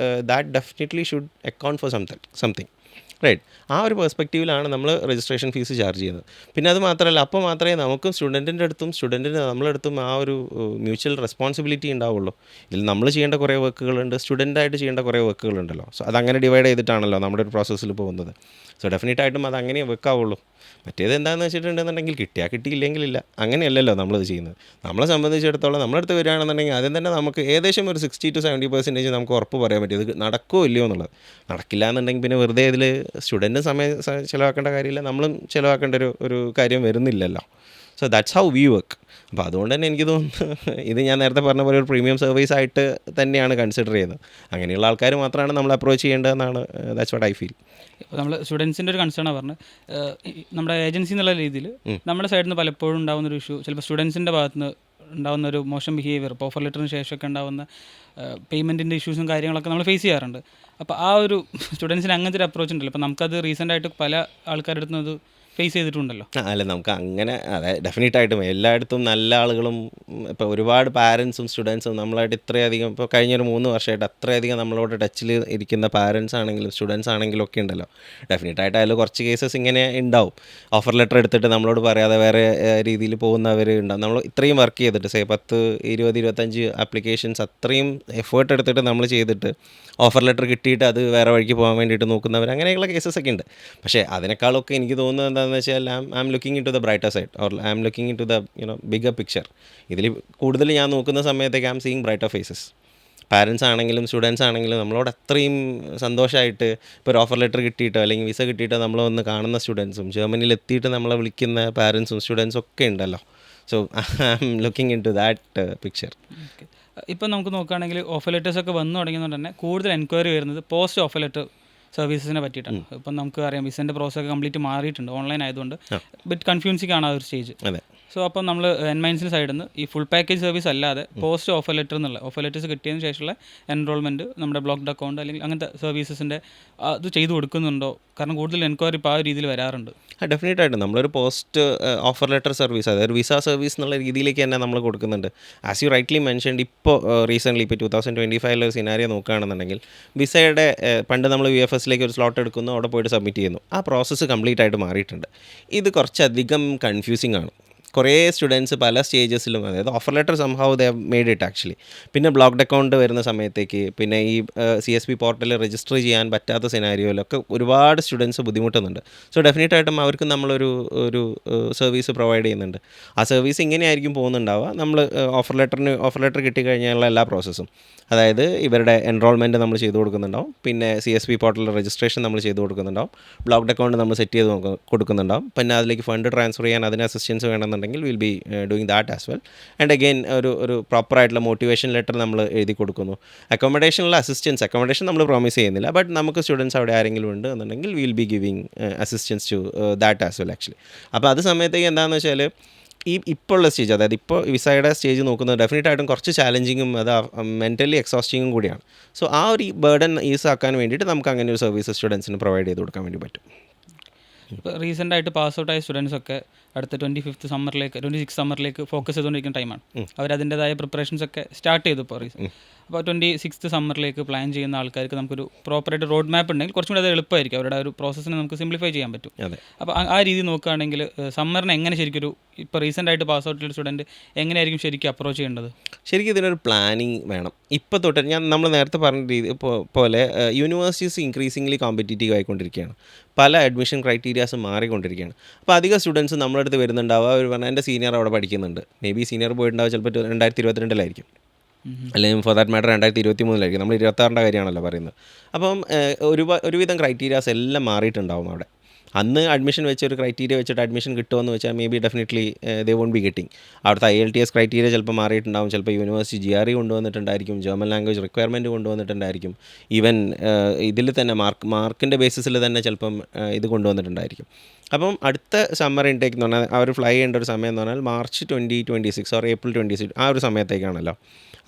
that definitely should account for something. Right, ആ ഒരു പെർസ്പെക്റ്റീവിലാണ് നമ്മൾ രജിസ്ട്രേഷൻ ഫീസ് ചാർജ് ചെയ്യുന്നത്. പിന്നെ അത് മാത്രമല്ല, അപ്പോൾ മാത്രമേ നമുക്കും സ്റ്റുഡൻറ്റിൻ്റെ അടുത്തും നമ്മളെ അടുത്തും ആ ഒരു മ്യൂച്വൽ റെസ്പോൺസിബിലിറ്റി ഉണ്ടാവുള്ളൂ. ഇതിൽ നമ്മൾ ചെയ്യേണ്ട കുറേ വർക്കുകളുണ്ട്, സ്റ്റുഡൻ്റായിട്ട് ചെയ്യേണ്ട കുറേ വർക്കുകളുണ്ടല്ലോ. സോ അതങ്ങനെ ഡിവൈഡ് ചെയ്തിട്ടാണല്ലോ നമ്മുടെ ഒരു പ്രോസസ്സിൽ പോകുന്നത്. സോ ഡെഫിനറ്റായിട്ടും അത് അങ്ങനെ വെക്കാവുള്ളൂ. മറ്റേത് എന്താണെന്ന് വെച്ചിട്ടുണ്ടെന്നുണ്ടെങ്കിൽ കിട്ടിയില്ലെങ്കിലില്ല, അങ്ങനെയല്ലല്ലോ നമ്മളിത് ചെയ്യുന്നത്. നമ്മളെ സംബന്ധിച്ചിടത്തോളം നമ്മളടുത്ത് വരികയാണെന്നുണ്ടെങ്കിൽ ആദ്യം തന്നെ നമുക്ക് ഏകദേശം ഒരു 60 to 70% നമുക്ക് ഉറപ്പ് പറയാൻ പറ്റും ഇത് നടക്കുമോ ഇല്ലയോ എന്നുള്ളത്. നടക്കില്ല എന്നുണ്ടെങ്കിൽ പിന്നെ വെറുതെ ഇതിൽ സ്റ്റുഡൻറ്റ് സമയം ചിലവാക്കേണ്ട കാര്യമില്ല, നമ്മളും ചിലവാക്കേണ്ട ഒരു കാര്യം വരുന്നില്ലല്ലോ. So that's how we work. അപ്പോൾ അതുകൊണ്ട് തന്നെ എനിക്ക് തോന്നുന്നു ഇത് ഞാൻ നേരത്തെ പറഞ്ഞ പോലെ ഒരു പ്രീമിയം സർവീസ് ആയിട്ട് തന്നെയാണ് കൺസിഡർ ചെയ്യുന്നത്. അങ്ങനെയുള്ള ആൾക്കാർ മാത്രമാണ് നമ്മൾ അപ്രോച്ച് ചെയ്യേണ്ടതെന്നാണ് ദാറ്റ്സ് വാട്ട് ഐ ഫീൽ. ഇപ്പോൾ നമ്മൾ സ്റ്റുഡൻസിൻ്റെ ഒരു കൺസേണാണ് പറഞ്ഞത്. നമ്മുടെ ഏജൻസി എന്നുള്ള രീതിയിൽ നമ്മുടെ സൈഡിൽ നിന്ന് പലപ്പോഴും ഉണ്ടാകുന്നൊരു ഇഷ്യൂ, ചിലപ്പോൾ സ്റ്റുഡൻസിൻ്റെ ഭാഗത്ത് നിന്ന് ഉണ്ടാകുന്ന ഒരു മോശം ബിഹേവിയർ, ഇപ്പോൾ ഓഫർ ലെറ്ററിന് ശേഷമൊക്കെ ഉണ്ടാകുന്ന പേയ്മെൻറ്റിൻ്റെ ഇഷ്യൂസും കാര്യങ്ങളൊക്കെ നമ്മൾ ഫേസ് ചെയ്യാറുണ്ട്. അപ്പോൾ ആ ഒരു സ്റ്റുഡൻസിന് അങ്ങനത്തെ ഒരു അപ്രോച്ച് ഉണ്ടല്ലോ. അപ്പോൾ നമുക്കത് റീസെൻ്റായിട്ട് പല ആൾക്കാരുടെ അടുത്തും അത് ഫേസ് ചെയ്തിട്ടുണ്ടല്ലോ. അല്ല, നമുക്ക് അങ്ങനെ ഡെഫിനറ്റായിട്ടും എല്ലായിടത്തും നല്ല ആളുകളും ഇപ്പോൾ ഒരുപാട് പാരൻസും സ്റ്റുഡൻസും നമ്മളായിട്ട് ഇത്രയധികം ഇപ്പോൾ കഴിഞ്ഞൊരു 3 വർഷമായിട്ട് അത്രയധികം നമ്മളോട് ടച്ചിൽ ഇരിക്കുന്ന പാരൻസ് ആണെങ്കിലും സ്റ്റുഡൻസ് ആണെങ്കിലും ഒക്കെ ഉണ്ടല്ലോ. ഡെഫിനറ്റായിട്ട് അതിൽ കുറച്ച് കേസസ് ഇങ്ങനെ ഉണ്ടാവും. ഓഫർ ലെറ്റർ എടുത്തിട്ട് നമ്മളോട് പറയാതെ വേറെ രീതിയിൽ പോകുന്നവർ ഉണ്ടാവും. നമ്മൾ ഇത്രയും വർക്ക് ചെയ്തിട്ട് 10, 20, 25 ആപ്ലിക്കേഷൻസ് അത്രയും എഫേർട്ട് എടുത്തിട്ട് നമ്മൾ ചെയ്തിട്ട് ഓഫർ ലെറ്റർ കിട്ടിയിട്ട് അത് വേറെ വഴിക്ക് പോകാൻ വേണ്ടിയിട്ട് നോക്കുന്നവർ, അങ്ങനെയുള്ള കേസസ് ഒക്കെ ഉണ്ട്. പക്ഷേ അതിനേക്കാളൊക്കെ എനിക്ക് തോന്നുന്നത് എന്താണെന്ന് വെച്ചാൽ I am looking into the brighter side, or I am looking into the bigger picture. ഇതിൽ കൂടുതൽ ഞാൻ നോക്കുന്ന സമയത്തേക്ക് I am seeing brighter faces. Parents ആണെങ്കിലും സ്റ്റുഡൻസ് ആണെങ്കിലും നമ്മളോട് അത്രയും സന്തോഷമായിട്ട് ഇപ്പോൾ ഒരു ഓഫർ ലെറ്റർ കിട്ടിയിട്ടോ അല്ലെങ്കിൽ വിസ കിട്ടിയിട്ടോ നമ്മളൊന്ന് കാണുന്ന സ്റ്റുഡൻസും ജർമ്മനിയിൽ എത്തിയിട്ട് നമ്മളെ വിളിക്കുന്ന പാരൻസും സ്റ്റുഡൻസും ഒക്കെ ഉണ്ടല്ലോ. So I am looking into that picture. ഇപ്പം നമുക്ക് നോക്കുകയാണെങ്കിൽ ഓഫർ ലെറ്റേഴ്സൊക്കെ വന്നു തുടങ്ങിയതുകൊണ്ട് തന്നെ കൂടുതൽ എൻക്വയറി വരുന്നത് പോസ്റ്റ് ഓഫർ ലെറ്റർ സർവീസസിനെ പറ്റിയിട്ടാണ്. ഇപ്പം നമുക്ക് അറിയാം വിസൻ്റെ പ്രോസസ്സൊക്കെ കംപ്ലീറ്റ് മാറിയിട്ടുണ്ട്, ഓൺലൈൻ ആയതുകൊണ്ട് ബിറ്റ് കൺഫ്യൂസിംഗ് ആണ് ആ ഒരു സ്റ്റേജ്. സോ അപ്പം നമ്മൾ എൻമൈൻസിൻ്റെ സൈഡിൽ നിന്ന് ഈ ഫുൾ പാക്കേജ് സർവീസ് അല്ലാതെ പോസ്റ്റ് ഓഫർ ലെറ്റർ എന്നുള്ള ഓഫർ ലെറ്റേഴ്സ് കിട്ടിയതിന് ശേഷമുള്ള എൻറോൾമെൻറ്റ്, നമ്മുടെ ബ്ലോക്ക്ഡ് അക്കൗണ്ട് അല്ലെങ്കിൽ അങ്ങനത്തെ സർവീസസിൻ്റെ അത് ചെയ്തു കൊടുക്കുന്നുണ്ടോ? കാരണം കൂടുതൽ എൻക്വയറി ഇപ്പോൾ ആ രീതിയിൽ വരാറുണ്ട്. ഡെഫിനറ്റായിട്ടും നമ്മളൊരു പോസ്റ്റ് ഓഫർ ലെറ്റർ സർവീസ്, അതായത് വിസ സർവീസ് എന്നുള്ള രീതിയിലേക്ക് തന്നെ നമ്മൾ കൊടുക്കുന്നുണ്ട്. ആസ് യു റൈറ്റ്ലി മെൻഷൻഡ്, ഇപ്പോൾ റീസെൻ്റ്ലി ഇപ്പോൾ 2025 സിനാരിയോ നോക്കുകയാണെന്നുണ്ടെങ്കിൽ വിസയുടെ പണ്ട് നമ്മൾ VFSലേക്ക് ഒരു സ്ലോട്ട് എടുക്കുന്നു, അവിടെ പോയിട്ട് സബ്മിറ്റ് ചെയ്യുന്നു. ആ പ്രോസസ്സ് കംപ്ലീറ്റ് ആയിട്ട് മാറിയിട്ടുണ്ട്. ഇത് കുറച്ചധികം കൺഫ്യൂസിംഗ് ആണ്. കുറേ സ്റ്റുഡൻസ് പല സ്റ്റേജസിലും, അതായത് offer letter somehow they have made it actually. പിന്നെ ബ്ലോക്ക്ഡ് അക്കൗണ്ട് വരുന്ന സമയത്തേക്ക്, പിന്നെ ഈ CSP പോർട്ടലിൽ രജിസ്റ്റർ ചെയ്യാൻ പറ്റാത്ത സിനാരിയോയിലൊക്കെ ഒരുപാട് സ്റ്റുഡൻസ് ബുദ്ധിമുട്ടുന്നുണ്ട്. സോ ഡെഫിനറ്റായിട്ടും അവർക്ക് നമ്മളൊരു സർവീസ് പ്രൊവൈഡ് ചെയ്യുന്നുണ്ട്. ആ സർവീസ് ഇങ്ങനെയായിരിക്കും പോകുന്നുണ്ടാവുക. നമ്മൾ ഓഫർ ലെറ്റർ കിട്ടിക്കഴിഞ്ഞാലുള്ള എല്ലാ പ്രോസസ്സും, അതായത് ഇവരുടെ എൻറോൾമെൻറ്റ് നമ്മൾ ചെയ്തു കൊടുക്കുന്നുണ്ടാവും, പിന്നെ CSP പോർട്ടലിൽ രജിസ്ട്രേഷൻ നമ്മൾ ചെയ്തു കൊടുക്കുന്നുണ്ടാവും, ബ്ലോക്ക്ഡ് അക്കൗണ്ട് നമ്മൾ സെറ്റ് ചെയ്ത് കൊടുക്കുന്നുണ്ടാവും, പിന്നെ അതിലേക്ക് ഫണ്ട് ട്രാൻസ്ഫർ ചെയ്യാൻ അതിന് അസിസ്റ്റൻസ് വേണമെന്നുണ്ടെങ്കിൽ will be doing that as well. And again ഒരു പ്രോപ്പറായിട്ടുള്ള മോട്ടിവേഷൻ ലെറ്റർ നമ്മൾ എഴുതി കൊടുക്കുന്നു. അക്കോമഡേഷനുള്ള അക്കോമഡേഷൻ നമ്മൾ പ്രോമിസ് ചെയ്യുന്നില്ല, ബട്ട് നമുക്ക് സ്റ്റുഡൻസ് അവിടെ ആരെങ്കിലും ഉണ്ട് എന്നുണ്ടെങ്കിൽ will be giving assistance to that as well actually. അപ്പോൾ അത് സമയത്തേക്ക് എന്താണെന്ന് വെച്ചാൽ ഇപ്പോൾ ഉള്ള സ്റ്റേജ്, അതായത് ഇപ്പോൾ വിസയുടെ സ്റ്റേജ് നോക്കുന്നത് ഡെഫിനറ്റായിട്ടും കുറച്ച് ചാലഞ്ചിങ്ങും അത് മെൻ്റലി എക്സോസ്റ്റിങ്ങും കൂടിയാണ്. സോ ആ ഒരു ബേർഡൻ ഈസ് ആക്കാൻ വേണ്ടിയിട്ട് നമുക്ക് അങ്ങനെ ഒരു സർവീസ് സ്റ്റുഡൻസിന് പ്രൊവൈഡ് ചെയ്ത് കൊടുക്കാൻ വേണ്ടി പറ്റും. ഇപ്പോൾ റീസെൻ്റായിട്ട് പാസ് ഔട്ടായ സ്റ്റുഡൻസൊക്കെ അടുത്ത 25th സമ്മറിലേക്ക് 26th സമ്മറിലേക്ക് ഫോക്കസ് ചെയ്തുകൊണ്ടിരിക്കുന്ന ടൈമാണ്. അവരതിൻ്റെതായ പ്രിപ്പറേഷൻസൊക്കെ സ്റ്റാർട്ട് ചെയ്തു ഇപ്പോൾ അപ്പോൾ 26th സമ്മറിലേക്ക് പ്ലാൻ ചെയ്യുന്ന ആൾക്കാർക്ക് നമുക്കൊരു പ്രോപ്പറായിട്ട് റോഡ് മാപ്പ് ഉണ്ടെങ്കിൽ കുറച്ചും കൂടി അത് എളുപ്പമായിരിക്കും. അവരുടെ ഒരു പ്രോസസ്സിനെ നമുക്ക് സിംപ്ലിഫൈ ചെയ്യാൻ പറ്റും. അപ്പോൾ ആ രീതി നോക്കുകയാണെങ്കിൽ സമ്മറിന് എങ്ങനെ ശരിക്കും ഒരു ഇപ്പോൾ റീസെൻ്റായിട്ട് പാസ് ഔട്ടുള്ള സ്റ്റുഡൻറ്റ് എങ്ങനെയായിരിക്കും ശരിക്കും അപ്രോച്ച് ചെയ്യേണ്ടത്? ശരിക്കും ഇതിനൊരു പ്ലാനിങ് വേണം. ഇപ്പോൾ തൊട്ട് നമ്മൾ നേരത്തെ പറഞ്ഞ രീതി പോലെ യൂണിവേഴ്സിറ്റീസ് ഇൻക്രീസിംഗ്ലി കോമ്പറ്റീറ്റീവ് ആയിക്കൊണ്ടിരിക്കുകയാണ്. പല അഡ്മിഷൻ ക്രൈറ്റീരിയാസും മാറിക്കൊണ്ടിരിക്കുകയാണ്. അപ്പോൾ അധികം സ്റ്റുഡൻസ് നമ്മുടെ അടുത്ത് വരുന്നുണ്ടാവുക, അവർ പറഞ്ഞാൽ എൻ്റെ സീനിയർ അവിടെ പഠിക്കുന്നുണ്ട്, മേ ബി സീനിയർ പോയിട്ടുണ്ടാവുക ചിലപ്പോൾ 2022 അല്ലെങ്കിൽ ഫോർ ദാറ്റ് മാറ്റർ 2023 നമ്മൾ 26 കാര്യമാണല്ലോ പറയുന്നത്. അപ്പം ഒരുവിധം ക്രൈറ്റീരിയാസ് എല്ലാം മാറിയിട്ടുണ്ടാവും അവിടെ. അന്ന് അഡ്മിഷൻ വെച്ച് ഒരു ക്രൈറ്റീരിയ വെച്ചിട്ട് അഡ്മിഷൻ കിട്ടുമെന്ന് വെച്ചാൽ may be definitely they won't be getting. അവിടുത്തെ IELTS ക്രൈറ്റീരിയ ചിലപ്പോൾ മാറിയിട്ടുണ്ടാവും, ചിലപ്പോൾ യൂണിവേഴ്സിറ്റി GRE കൊണ്ടുവന്നിട്ടുണ്ടായിരിക്കും, ജർമ്മൻ ലാംഗ്വേജ് റിക്വയർമെൻറ്റ് കൊണ്ടുവന്നിട്ടുണ്ടായിരിക്കും, ഈവൻ ഇതിൽ തന്നെ മാർക്കിൻ്റെ ബേസിസിൽ തന്നെ ചിലപ്പം ഇത് കൊണ്ടുവന്നിട്ടുണ്ടായിരിക്കും. അപ്പം അടുത്ത സമ്മർ ഇൻടേക്ക് എന്ന് പറഞ്ഞാൽ അവർ ഫ്ലൈ ചെയ്യേണ്ട ഒരു സമയം എന്ന് പറഞ്ഞാൽ March 2026 ഓർ April 26 ആ ഒരു സമയത്തേക്കാണല്ലോ.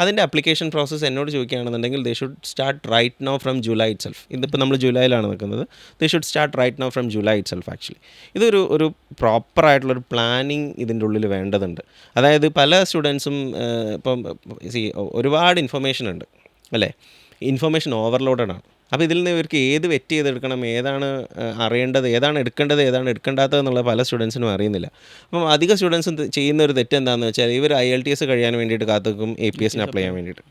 അതിൻ്റെ അപ്ലിക്കേഷൻ പ്രോസസ്സ് എന്നോട് ചോദിക്കുകയാണെന്നുണ്ടെങ്കിൽ they should start right now from July itself. ഇതിപ്പോൾ നമ്മൾ ജൂലൈയിലാണ് നിൽക്കുന്നത്. They should start right now from July itself actually. ഇതൊരു പ്രോപ്പറായിട്ടുള്ളൊരു പ്ലാനിങ് ഇതിൻ്റെ ഉള്ളിൽ വേണ്ടതുണ്ട്. അതായത് പല സ്റ്റുഡൻസും ഇപ്പം ഒരുപാട് ഇൻഫർമേഷൻ ഉണ്ട് അല്ലേ, ഇൻഫർമേഷൻ ഓവർലോഡഡ് ആണ്. അപ്പോൾ ഇതിൽ നിന്ന് ഇവർക്ക് ഏത് വെറ്റ് ചെയ്തെടുക്കണം, ഏതാണ് അറിയേണ്ടത്, ഏതാണ് എടുക്കേണ്ടത്, ഏതാണ് എടുക്കേണ്ടാത്തത് എന്നുള്ള പല സ്റ്റുഡൻസിനും അറിയുന്നില്ല. അപ്പം അധിക സ്റ്റുഡൻസും ചെയ്യുന്ന ഒരു തെറ്റ് എന്താണെന്ന് വെച്ചാൽ ഇവർ IELTS കഴിയാൻ വേണ്ടിയിട്ട് കാത്തുക്കും APSന് അപ്ലൈ ചെയ്യാൻ വേണ്ടിയിട്ട്.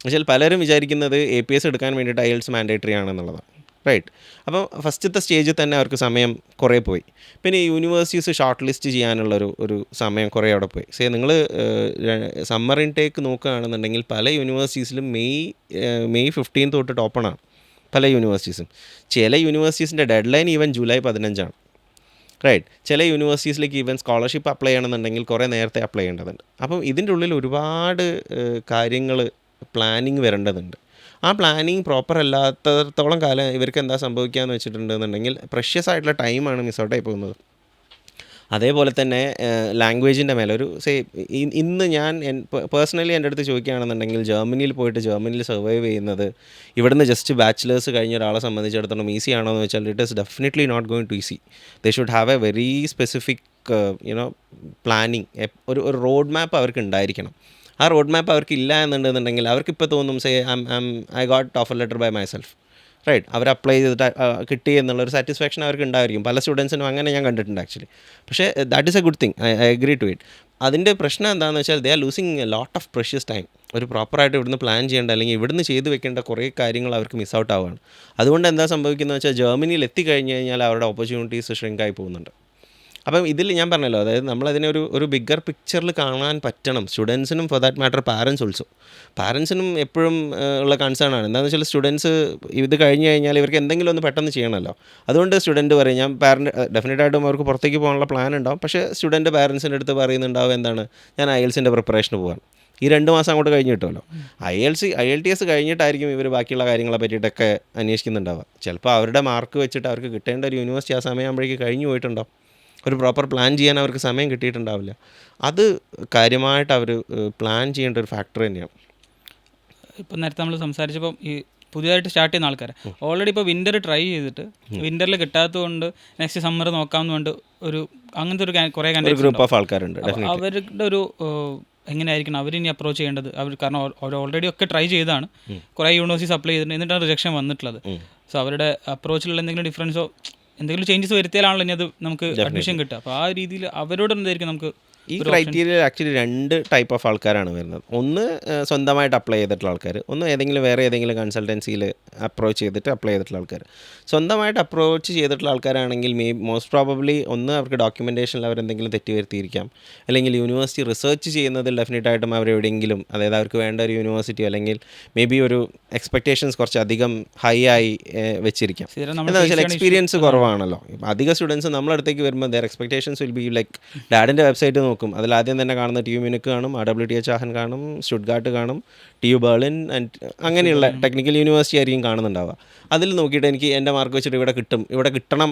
പക്ഷേ പലരും വിചാരിക്കുന്നത് APS എടുക്കാൻ വേണ്ടിയിട്ട് IELTS മാൻഡേറ്ററി ആണെന്നുള്ളതാണ്, റൈറ്റ്? അപ്പോൾ ഫസ്റ്റത്തെ സ്റ്റേജിൽ തന്നെ അവർക്ക് സമയം കുറേ പോയി. പിന്നെ യൂണിവേഴ്സിറ്റീസ് ഷോർട്ട് ലിസ്റ്റ് ചെയ്യാനുള്ളൊരു സമയം കുറേ അവിടെ പോയി. നിങ്ങൾ സമ്മർ ഇൻടേക്ക് നോക്കുകയാണെന്നുണ്ടെങ്കിൽ പല യൂണിവേഴ്സിറ്റീസിലും മെയ് 15 തൊട്ട് ഓപ്പണാണ് പല യൂണിവേഴ്സിറ്റീസും. ചില യൂണിവേഴ്സിറ്റീസിൻ്റെ deadline even July 15 right? ചില യൂണിവേഴ്സിറ്റീസിലേക്ക് ഈവൻ സ്കോളർഷിപ്പ് അപ്ലൈ ചെയ്യണമെന്നുണ്ടെങ്കിൽ കുറേ നേരത്തെ അപ്ലൈ ചെയ്യേണ്ടതുണ്ട്. അപ്പം ഇതിൻ്റെ ഉള്ളിൽ ഒരുപാട് കാര്യങ്ങൾ പ്ലാനിങ് വരേണ്ടതുണ്ട്. ആ പ്ലാനിങ് പ്രോപ്പർ അല്ലാത്തടത്തോളം കാലം ഇവർക്ക് എന്താ സംഭവിക്കുകയെന്ന് വെച്ചിട്ടുണ്ടെന്നുണ്ടെങ്കിൽ പ്രഷ്യസ് ആയിട്ടുള്ള ടൈമാണ് മിസ്സൗട്ടായി പോകുന്നത്. അതേപോലെ തന്നെ ലാംഗ്വേജിൻ്റെ മേലെ ഇന്ന് ഞാൻ പേഴ്സണലി എൻ്റെ അടുത്ത് ചോദിക്കുകയാണെന്നുണ്ടെങ്കിൽ ജർമ്മനിയിൽ പോയിട്ട് ജർമ്മനിയിൽ സർവൈവ് ചെയ്യുന്നത് ഇവിടുന്ന് ജസ്റ്റ് ബാച്ചിലേഴ്സ് കഴിഞ്ഞ ഒരാളെ സംബന്ധിച്ചിടത്തോളം ഈസി ആണോ എന്ന് വെച്ചാൽ it is definitely not going to easy. They should have a very specific planning. ഒരു റോഡ് മാപ്പ് അവർക്ക് ഉണ്ടായിരിക്കണം. ആ റോഡ് മാപ്പ് അവർക്ക് ഇല്ല എന്നുണ്ടെന്നുണ്ടെങ്കിൽ അവർക്കിപ്പോൾ തോന്നും I got offer letter by myself, right? അവർ അപ്ലൈ ചെയ്തിട്ട് കിട്ടി എന്നുള്ളൊരു സാറ്റിസ്ഫാക്ഷൻ അവർക്ക് ഉണ്ടായിരിക്കും. പല സ്റ്റുഡൻസിനും അങ്ങനെ ഞാൻ കണ്ടിട്ടുണ്ട് ആക്ച്വലി. പക്ഷേ that is a good thing, I agree to it. അതിൻ്റെ പ്രശ്നം എന്താണെന്ന് വെച്ചാൽ they are losing a lot of precious time. ഒരു പ്രോപ്പറായിട്ട് ഇവിടുന്ന് പ്ലാൻ ചെയ്യേണ്ട അല്ലെങ്കിൽ ഇവിടുന്ന് ചെയ്ത് വെക്കേണ്ട കുറേ കാര്യങ്ങൾ അവർക്ക് മിസ് ഔട്ട് ആവുകയാണ്. അതുകൊണ്ട് എന്താ സംഭവിക്കുന്നത് വെച്ചാൽ ജർമ്മനിയിൽ എത്തിക്കഴിഞ്ഞ് കഴിഞ്ഞാൽ അവരുടെ ഓപ്പർച്യൂണിറ്റീസ് ഷ്രിങ്കായി പോകുന്നുണ്ട്. അപ്പം ഇതിൽ ഞാൻ പറഞ്ഞല്ലോ, അതായത് നമ്മളതിനെ ഒരു ബിഗ്ഗർ പിക്ചറിൽ കാണാൻ പറ്റണം സ്റ്റുഡൻസിനും, for that matter parents also. പാരൻസിനും എപ്പോഴും ഉള്ള കൺസേൺ ആണ്. എന്താണെന്ന് വെച്ചാൽ സ്റ്റുഡൻസ് ഇത് കഴിഞ്ഞ് കഴിഞ്ഞാൽ ഇവർക്ക് എന്തെങ്കിലും ഒന്ന് പെട്ടെന്ന് ചെയ്യണമല്ലോ. അതുകൊണ്ട് സ്റ്റുഡൻറ്റ് പറയും, ഞാൻ ഡെഫിനറ്റായിട്ടും അവർക്ക് പുറത്തേക്ക് പോകാനുള്ള പ്ലാൻ ഉണ്ടാവും. പക്ഷേ സ്റ്റുഡൻറ്റ് പാരൻസിൻ്റെ അടുത്ത് പറയുന്നുണ്ടാവും എന്താണ്, ഞാൻ IELTSൻ്റെ പ്രിപ്പറേഷന് പോകാൻ. ഈ 2 മാസം അങ്ങോട്ട് കഴിഞ്ഞ് കിട്ടുമല്ലോ. IELTS കഴിഞ്ഞിട്ടായിരിക്കും ഇവർ ബാക്കിയുള്ള കാര്യങ്ങളെ പറ്റിയിട്ടൊക്കെ അന്വേഷിക്കുന്നുണ്ടാവുക. ചിലപ്പോൾ അവരുടെ മാർക്ക് വെച്ചിട്ട് അവർക്ക് കിട്ടേണ്ട ഒരു യൂണിവേഴ്സിറ്റി ആ സമയമാകുമ്പോഴേക്ക് കഴിഞ്ഞു പോയിട്ടുണ്ടാവും. ഒരു പ്രോപ്പർ പ്ലാൻ ചെയ്യാൻ അവർക്ക് സമയം കിട്ടിയിട്ടുണ്ടാവില്ല. അത് കാര്യമായിട്ട് അവർ പ്ലാൻ ചെയ്യേണ്ട ഒരു ഫാക്ടർ തന്നെയാണ്. ഇപ്പം നേരത്തെ നമ്മൾ സംസാരിച്ചപ്പോൾ ഈ പുതിയതായിട്ട് സ്റ്റാർട്ട് ചെയ്യുന്ന ആൾക്കാർ ഓൾറെഡി ഇപ്പോൾ വിൻ്റർ ട്രൈ ചെയ്തിട്ട് വിൻ്ററിൽ കിട്ടാത്തതുകൊണ്ട് നെക്സ്റ്റ് സമ്മർ നോക്കാമെന്ന് കൊണ്ട് അങ്ങനത്തെ ഒരു കുറേ ഗ്രൂപ്പ് ഓഫ് ആൾക്കാരുണ്ട്. അവരുടെ ഒരു എങ്ങനെയായിരിക്കണം അവരിനി അപ്രോച്ച് ചെയ്യേണ്ടത്? കാരണം അവർ ഓൾറെഡി ഒക്കെ ട്രൈ ചെയ്താണ്, കുറേ യൂണിവേഴ്സിറ്റീസ് അപ്ലൈ ചെയ്തിട്ടുണ്ട്, എന്നിട്ടാണ് റിജക്ഷൻ വന്നിട്ടുള്ളത്. സോ അവരുടെ അപ്രോച്ചിലുള്ള എന്തെങ്കിലും ഡിഫറൻസോ എന്തെങ്കിലും ചേഞ്ചസ് വരുത്തിയാലാണല്ലോ ഇനി അത് നമുക്ക് അഡ്മിഷൻ കിട്ടുക. അപ്പോൾ ആ രീതിയിൽ അവരോട് എന്തായിരിക്കും നമുക്ക് ഈ ക്രൈറ്റീരിയയിൽ ആക്ച്വലി 2 ടൈപ്പ് ഓഫ് ആൾക്കാരാണ് വരുന്നത്. ഒന്ന് സ്വന്തമായിട്ട് അപ്ലൈ ചെയ്തിട്ടുള്ള ആൾക്കാർ, ഒന്ന് വേറെ ഏതെങ്കിലും കൺസൾട്ടൻസിയിൽ അപ്രോച്ച് ചെയ്തിട്ട് അപ്ലൈ ചെയ്തിട്ടുള്ള ആൾക്കാർ. സ്വന്തമായിട്ട് അപ്രോച്ച് ചെയ്തിട്ടുള്ള ആൾക്കാരാണെങ്കിൽ മോസ്റ്റ് പ്രോബബ്ലി ഒന്ന് അവർക്ക് ഡോക്യുമെൻറ്റേഷനിൽ അവരെന്തെങ്കിലും തെറ്റ് വരുത്തിയിരിക്കാം, അല്ലെങ്കിൽ യൂണിവേഴ്സിറ്റി റിസർച്ച് ചെയ്യുന്നതിൽ ഡെഫിനറ്റായിട്ടും അവരെവിടെയെങ്കിലും, അതായത് അവർക്ക് വേണ്ട ഒരു യൂണിവേഴ്സിറ്റി അല്ലെങ്കിൽ മേ ബി ഒരു എക്സ്പെക്റ്റേഷൻസ് കുറച്ചധികം ഹൈ ആയി വെച്ചിരിക്കാം. എന്താണെന്ന് വെച്ചാൽ എക്സ്പീരിയൻസ് കുറവാണല്ലോ. അധിക സ്റ്റുഡൻസ് നമ്മളടുത്തേക്ക് വരുമ്പോൾ their expectations will be like ഡാഡിൻ്റെ വെബ്സൈറ്റ് നോക്കും, അതിൽ ആദ്യം തന്നെ കാണുന്ന TU മ്യൂണിക്ക് കാണും, RWTH ആഹൻ കാണും, സ്റ്റുട്ട്ഗാർട്ട് കാണും, TU ബെർലിൻ ആൻഡ് അങ്ങനെയുള്ള ടെക്നിക്കൽ യൂണിവേഴ്സിറ്റി ആയിരിക്കും കാണുന്നുണ്ടാവുക. അതിൽ നോക്കിയിട്ട് എനിക്ക് എൻ്റെ മാർക്ക് വെച്ചിട്ട് ഇവിടെ കിട്ടണം,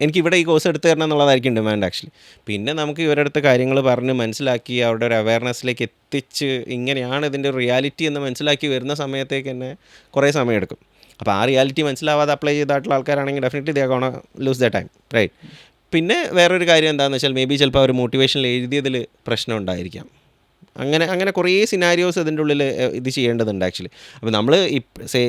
എനിക്ക് ഇവിടെ ഈ കോഴ്സ് എടുത്ത് തരണം എന്നുള്ളതായിരിക്കും ഡിമാൻഡ് ആക്ച്വലി. പിന്നെ നമുക്ക് ഇവരുടെ അടുത്ത് കാര്യങ്ങൾ പറഞ്ഞ് മനസ്സിലാക്കി അവരുടെ ഒരു അവയർനെസ്സിലേക്ക് എത്തിച്ച് ഇങ്ങനെയാണ് ഇതിൻ്റെ റിയാലിറ്റി എന്ന് മനസ്സിലാക്കി വരുന്ന സമയത്തേക്ക് തന്നെ കുറേ സമയമെടുക്കും. അപ്പോൾ ആ റിയാലിറ്റി മനസ്സിലാവാതെ അപ്ലൈ ചെയ്തിട്ടുള്ള ആൾക്കാരാണെങ്കിൽ definitely they gonna lose the time, right. പിന്നെ വേറൊരു കാര്യം എന്താണെന്ന് വെച്ചാൽ മേ ബി ചിലപ്പോൾ അവർ മോട്ടിവേഷനിൽ എഴുതിയതിൽ പ്രശ്നം ഉണ്ടായിരിക്കാം. അങ്ങനെ കുറേ സിനാരിയോസ് അതിൻ്റെ ഉള്ളിൽ ഇത് ചെയ്യേണ്ടതുണ്ട് ആക്ച്വലി. അപ്പോൾ നമ്മൾ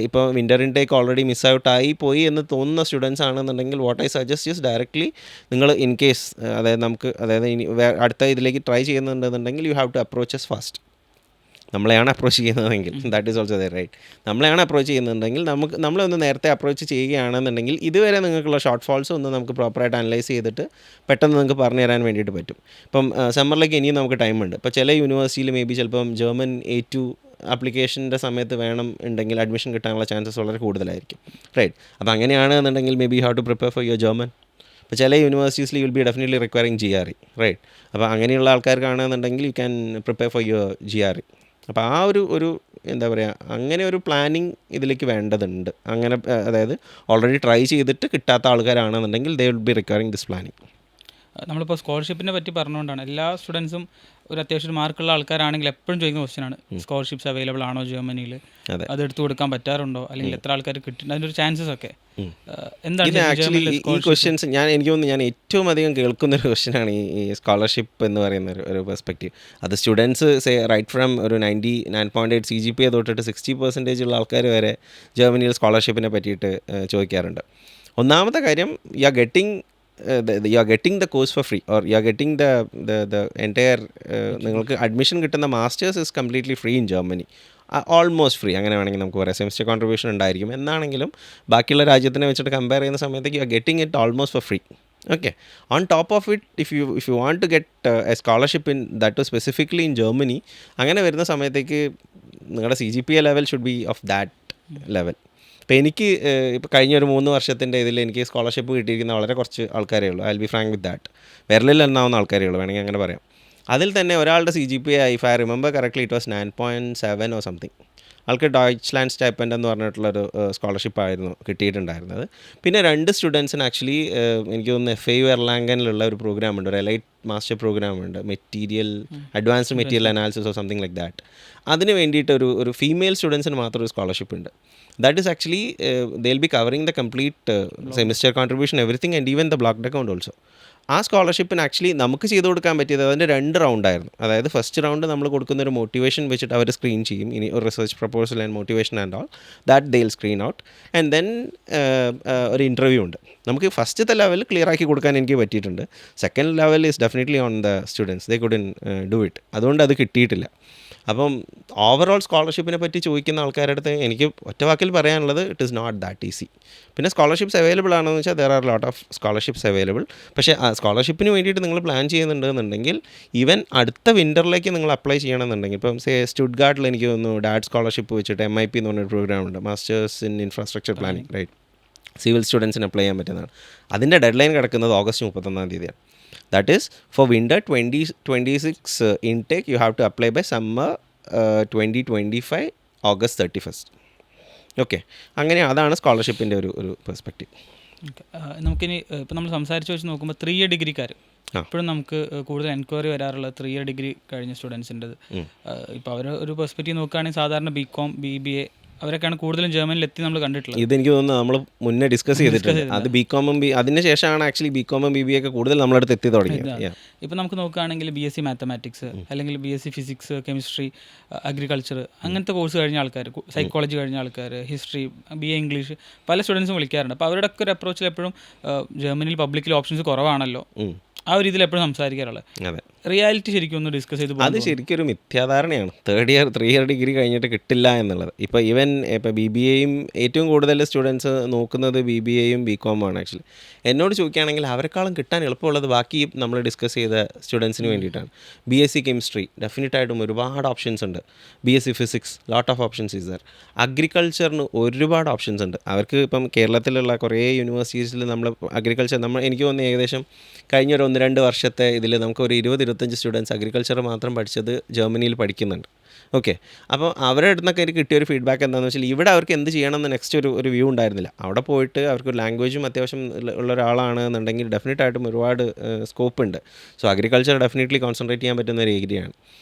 ഇപ്പോൾ വിൻ്റർ ഇൻടേക്ക് ഓൾറെഡി മിസ് ഔട്ടായി പോയി എന്ന് തോന്നുന്ന സ്റ്റുഡൻസ് ആണെന്നുണ്ടെങ്കിൽ what I suggest is directly നിങ്ങൾ ഇൻ കേസ് അതായത് ഇനി അടുത്ത ഇതിലേക്ക് ട്രൈ ചെയ്യുന്നുണ്ടെന്നുണ്ടെങ്കിൽ you have to approach as fast. നമ്മളെയാണ് അപ്രോച്ച് ചെയ്യുന്നതെങ്കിൽ that is also the right. നമ്മളെയാണ് അപ്രോച്ച് ചെയ്യുന്നുണ്ടെങ്കിൽ നമ്മളൊന്ന് നേരത്തെ അപ്രോച്ച് ചെയ്യുകയാണെന്നുണ്ടെങ്കിൽ ഇതുവരെ നിങ്ങൾക്കുള്ള ഷോർട്ട് ഫാൾസ് ഒന്ന് നമുക്ക് പ്രോപ്പറായിട്ട് അനലൈസ് ചെയ്തിട്ട് പെട്ടെന്ന് നിങ്ങൾക്ക് പറഞ്ഞു തരാൻ വേണ്ടിയിട്ട് പറ്റും. ഇപ്പം സമ്മറിലേക്ക് ഇനിയും നമുക്ക് ടൈമുണ്ട്. ഇപ്പോൾ ചില യൂണിവേഴ്സിറ്റിയിൽ മേ ബി ചിലപ്പം ജർമ്മൻ A2 ആപ്ലിക്കേഷൻ്റെ സമയത്ത് ഉണ്ടെങ്കിൽ അഡ്മിഷൻ കിട്ടാനുള്ള ചാൻസസ് വളരെ കൂടുതലായിരിക്കും, റൈറ്റ്. അപ്പോൾ അങ്ങനെയാണെന്നുണ്ടെങ്കിൽ may be have to prepare for your German. ഇപ്പോൾ ചില യൂണിവേഴ്സിറ്റീസിൽ will be definitely requiring GRE, right. അപ്പോൾ അങ്ങനെയുള്ള ആൾക്കാർക്കാണെന്നുണ്ടെങ്കിൽ you can prepare for your GRE. അപ്പോൾ ആ ഒരു എന്താ പറയുക, അങ്ങനെ ഒരു പ്ലാനിങ് ഇതിലേക്ക് വേണ്ടതുണ്ട്. അങ്ങനെ അതായത് ഓൾറെഡി ട്രൈ ചെയ്തിട്ട് കിട്ടാത്ത ആൾക്കാരാണെന്നുണ്ടെങ്കിൽ they will be requiring this planning. നമ്മളിപ്പോൾ സ്കോളർഷിപ്പിനെ പറ്റി പറഞ്ഞുകൊണ്ടാണ് എല്ലാ സ്റ്റുഡൻസും ഒരു അത്യാവശ്യം മാർക്കുള്ള ആൾക്കാരാണെങ്കിൽ എപ്പോഴും ചോദിക്കുന്ന ക്വസ്റ്റ്യനാണ് സ്കോളർഷിപ്സ് അവൈലബിൾ ആണോ ജർമ്മനിയിൽ, അത് എടുത്തു കൊടുക്കാൻ പറ്റാറുണ്ടോ, അല്ലെങ്കിൽ എത്ര ആൾക്കാർ കിട്ടും, അതിൻ്റെ ഒരു ചാൻസസ് ഒക്കെ എന്താണ്? ആക്ച്വലി ഈ ക്വസ്റ്റ്യൻസ് എനിക്ക് തോന്നുന്നു ഞാൻ ഏറ്റവും അധികം കേൾക്കുന്നൊരു ക്വസ്റ്റ്യനാണ് ഈ സ്കോളർഷിപ്പ് എന്ന് പറയുന്ന ഒരു പെർസ്പെക്റ്റീവ്. അത് സ്റ്റുഡൻസ് റൈറ്റ് ഫ്രം ഒരു 99.8 CGPA തൊട്ടിട്ട് 60% ഉള്ള ആൾക്കാർ വരെ ജർമ്മനിയിൽ സ്കോളർഷിപ്പിനെ പറ്റിയിട്ട് ചോദിക്കാറുണ്ട്. ഒന്നാമത്തെ കാര്യം, U are getting the course for free, or you are getting the entire നിങ്ങൾക്ക് അഡ്മിഷൻ കിട്ടുന്ന masters is completely free in Germany, almost free അങ്ങനെ വേണമെങ്കിൽ നമുക്ക് പറയാം. സെമിസ്റ്റർ കോൺട്രിബ്യൂഷൻ ഉണ്ടായിരിക്കും, എന്നാണെങ്കിലും ബാക്കിയുള്ള രാജ്യത്തിനെ വെച്ചിട്ട് കമ്പയർ ചെയ്യുന്ന സമയത്തേക്ക് you are getting it almost for free. Okay, on top of it if you want to get a scholarship in that specifically in Germany, അങ്ങനെ വരുന്ന സമയത്തേക്ക് നിങ്ങളുടെ CGPA level should be of that level. ഇപ്പോൾ എനിക്ക് ഇപ്പോൾ കഴിഞ്ഞ ഒരു 3 വർഷത്തിൻ്റെ ഇതിൽ എനിക്ക് സ്കോളർഷിപ്പ് കിട്ടിയിരിക്കുന്ന വളരെ കുറച്ച് ആൾക്കാരേ ഉള്ളൂ. I will be frank with that. വിരലിൽ എണ്ണാവുന്ന ആൾക്കാരേ ഉള്ളൂ, വേണമെങ്കിൽ അങ്ങനെ പറയാം. അതിൽ തന്നെ ഒരാളുടെ CGPA, if I remember correctly, it was 9.7 or something. ആൾക്ക് ഡോയ്ച്ച്ലാൻഡ് സ്റ്റൈപ്പൻഡ് എന്ന് പറഞ്ഞിട്ടുള്ളൊരു സ്കോളർഷിപ്പായിരുന്നു കിട്ടിയിട്ടുണ്ടായിരുന്നത്. പിന്നെ 2 സ്റ്റുഡൻസിന് ആക്ച്വലി എനിക്ക് തോന്നുന്നു FAU എർലാംഗനിലുള്ള ഒരു പ്രോഗ്രാമുണ്ട്, ഒരു എലൈറ്റ് മാസ്റ്റർ പ്രോഗ്രാമുണ്ട്, advanced material analysis or something like that. അതിന് വേണ്ടിയിട്ട് ഒരു ഫീമെയിൽ സ്റ്റുഡൻസിന് മാത്രം ഒരു സ്കോളർഷിപ്പ് ഉണ്ട്. That is actually they'll be covering the complete semester contribution, everything, and even the blocked account also. ആ സ്കോളർഷിപ്പിന് ആക്ച്വലി നമുക്ക് ചെയ്ത് കൊടുക്കാൻ പറ്റിയത് അതിൻ്റെ 2 റൗണ്ടായിരുന്നു. അതായത് ഫസ്റ്റ് റൗണ്ട് നമ്മൾ കൊടുക്കുന്ന ഒരു മോട്ടിവേഷൻ വെച്ചിട്ട് അവർ സ്ക്രീൻ ചെയ്യും, ഇനി ഒരു research proposal and motivation and all that they will screen out, and then ഒരു ഇൻ്റർവ്യൂ ഉണ്ട്. നമുക്ക് ഫസ്റ്റത്തെ ലെവൽ ക്ലിയർ ആക്കി കൊടുക്കാൻ എനിക്ക് പറ്റിയിട്ടുണ്ട്. Second level is definitely on the students, they couldn't do it. അതുകൊണ്ട് അത് കിട്ടിയിട്ടില്ല. അപ്പം ഓവറോൾ സ്കോളർഷിപ്പിനെ പറ്റി ചോദിക്കുന്ന ആൾക്കാരുടെ അടുത്ത് എനിക്ക് ഒറ്റ വാക്കിൽ പറയാനുള്ളത്, it is not that easy. പിന്നെ സ്കോളർഷിപ്സ് അവൈലബിൾ ആണെന്ന് വെച്ചാൽ there are lot of scholarships available. പക്ഷേ ആ സ്കോളർഷിപ്പിന് വേണ്ടിയിട്ട് നിങ്ങൾ പ്ലാൻ ചെയ്യുന്നുണ്ടെന്നുണ്ടെങ്കിൽ ഈവൻ അടുത്ത വിൻ്ററിലേക്ക് നിങ്ങൾ അപ്ലൈ ചെയ്യണമെന്നുണ്ടെങ്കിൽ, ഇപ്പം സ്റ്റുട്ട്ഗാർട്ടിൽ എനിക്ക് തോന്നുന്നു ഡാഡ് സ്കോളർഷിപ്പ് വെച്ചിട്ട് MIP എന്ന് പറഞ്ഞൊരു പ്രോഗ്രാമുണ്ട്, masters in infrastructure planning, right. Civil സ്റ്റുഡൻസിന് അപ്ലൈ ചെയ്യാൻ പറ്റുന്നതാണ്. അതിൻ്റെ ഡെഡ് ലൈൻ കിടക്കുന്നത് August 31 That is, for winter 2026 intake, you have to apply by summer 2025 August 31st. Okay, അങ്ങനെ അതാണ് സ്കോളർഷിപ്പിൻ്റെ ഒരു പെർസ്പെക്റ്റീവ്. നമുക്കിനി ഇപ്പോൾ നമ്മൾ സംസാരിച്ച് വെച്ച് നോക്കുമ്പോൾ 3 ഇയർ ഡിഗ്രിക്കാർ ഇപ്പോഴും നമുക്ക് കൂടുതൽ എൻക്വയറി വരാറുള്ളത് 3 ഇയർ ഡിഗ്രി കഴിഞ്ഞ സ്റ്റുഡൻസിൻ്റെത്. ഇപ്പോൾ അവർ ഒരു പെർസ്പെക്റ്റീവ് നോക്കുകയാണെങ്കിൽ സാധാരണ BCom BBA അവരൊക്കെയാണ് കൂടുതലും ജർമ്മനിൽ എത്തി നമ്മൾ കണ്ടിട്ടുള്ളത്. ഇതെനിക്ക് തോന്നുന്നു നമ്മൾ മുന്നേ ഡിസ്കസ് ചെയ്തിട്ടുണ്ട്. അത് BCom അതിന് ശേഷമാണ് ആക്ച്വലി BCom BBA ഒക്കെ കൂടുതൽ നമ്മളടുത്ത് എത്തി തുടങ്ങിയത്. ഇപ്പോൾ നമുക്ക് നോക്കുകയാണെങ്കിൽ BSc മാത്തമാറ്റിക്സ്, അല്ലെങ്കിൽ BSc ഫിസിക്സ്, കെമിസ്ട്രി, അഗ്രികൾച്ചർ, അങ്ങനത്തെ കോഴ്സ് കഴിഞ്ഞ ആൾക്കാർ, സൈക്കോളജി കഴിഞ്ഞ ആൾക്കാർ, ഹിസ്റ്ററി, BA ഇംഗ്ലീഷ്, പല സ്റ്റുഡൻസും വിളിക്കാറുണ്ട്. അപ്പോൾ അവരുടെ ഒക്കെ ഒരു അപ്രോച്ചിൽ എപ്പോഴും ജർമ്മനിയിൽ പബ്ലിക്കിൽ ഓപ്ഷൻസ് കുറവാണല്ലോ, ആ ഒരു രീതിയിൽ എപ്പോഴും സംസാരിക്കാറുള്ളത്. റിയാലിറ്റി ശരിക്കും ഒന്ന് ഡിസ്കസ് ചെയ്ത് അത് ശരിക്കും ഒരു മിഥ്യാധാരണയാണ്. 3 ഇയർ ഡിഗ്രി കഴിഞ്ഞിട്ട് കിട്ടില്ല എന്നുള്ളത്. ഇപ്പോൾ ഇപ്പോൾ BBAയും ഏറ്റവും കൂടുതൽ സ്റ്റുഡൻസ് നോക്കുന്നത് BBAയും BCom ആണ് ആക്ച്വലി. എന്നോട് ചോദിക്കുകയാണെങ്കിൽ അവരെക്കാളും കിട്ടാൻ എളുപ്പമുള്ളത് ബാക്കി നമ്മൾ ഡിസ്കസ് ചെയ്ത സ്റ്റുഡൻസിന് വേണ്ടിയിട്ടാണ്. BSc കെമിസ്ട്രി ഡെഫിനറ്റായിട്ടും ഒരുപാട് ഓപ്ഷൻസ് ഉണ്ട്. BSc physics lot of options is there. അഗ്രികൾച്ചറിന് ഒരുപാട് ഓപ്ഷൻസ് ഉണ്ട്. അവർക്ക് ഇപ്പം കേരളത്തിലുള്ള കുറേ യൂണിവേഴ്സിറ്റീസിൽ നമ്മൾ അഗ്രികൾച്ചർ എനിക്ക് തോന്നുന്നു ഏകദേശം കഴിഞ്ഞ ഒരു 1-2 വർഷത്തെ ഇതിൽ നമുക്ക് ഒരു 20-25 സ്റ്റുഡൻസ് അഗ്രികൾച്ചർ മാത്രം പഠിച്ചത് ജർമ്മനിയിൽ പഠിക്കുന്നുണ്ട്. ഓക്കെ, അപ്പോൾ അവരുടെ അടുത്ത് നിന്നൊക്കെ എനിക്ക് കിട്ടിയൊരു ഫീഡ്ബാക്ക് എന്താണെന്ന് വെച്ചാൽ ഇവിടെ അവർക്ക് എന്ത് ചെയ്യണമെന്ന് നെക്സ്റ്റ് ഒരു വ്യൂ ഉണ്ടായിരുന്നില്ല. അവിടെ പോയിട്ട് അവർക്ക് ലാംഗ്വേജും അത്യാവശ്യം ഉള്ള ഒരാളാണെന്നുണ്ടെങ്കിൽ ഡെഫിനറ്റായിട്ടും ഒരുപാട് സ്കോപ്പ് ഉണ്ട്. സോ അഗ്രികൾച്ചർ ഡെഫിനറ്റ്ലി കോൺസെൻട്രേറ്റ് ചെയ്യാൻ പറ്റുന്ന ഒരു ഏരിയയാണ്.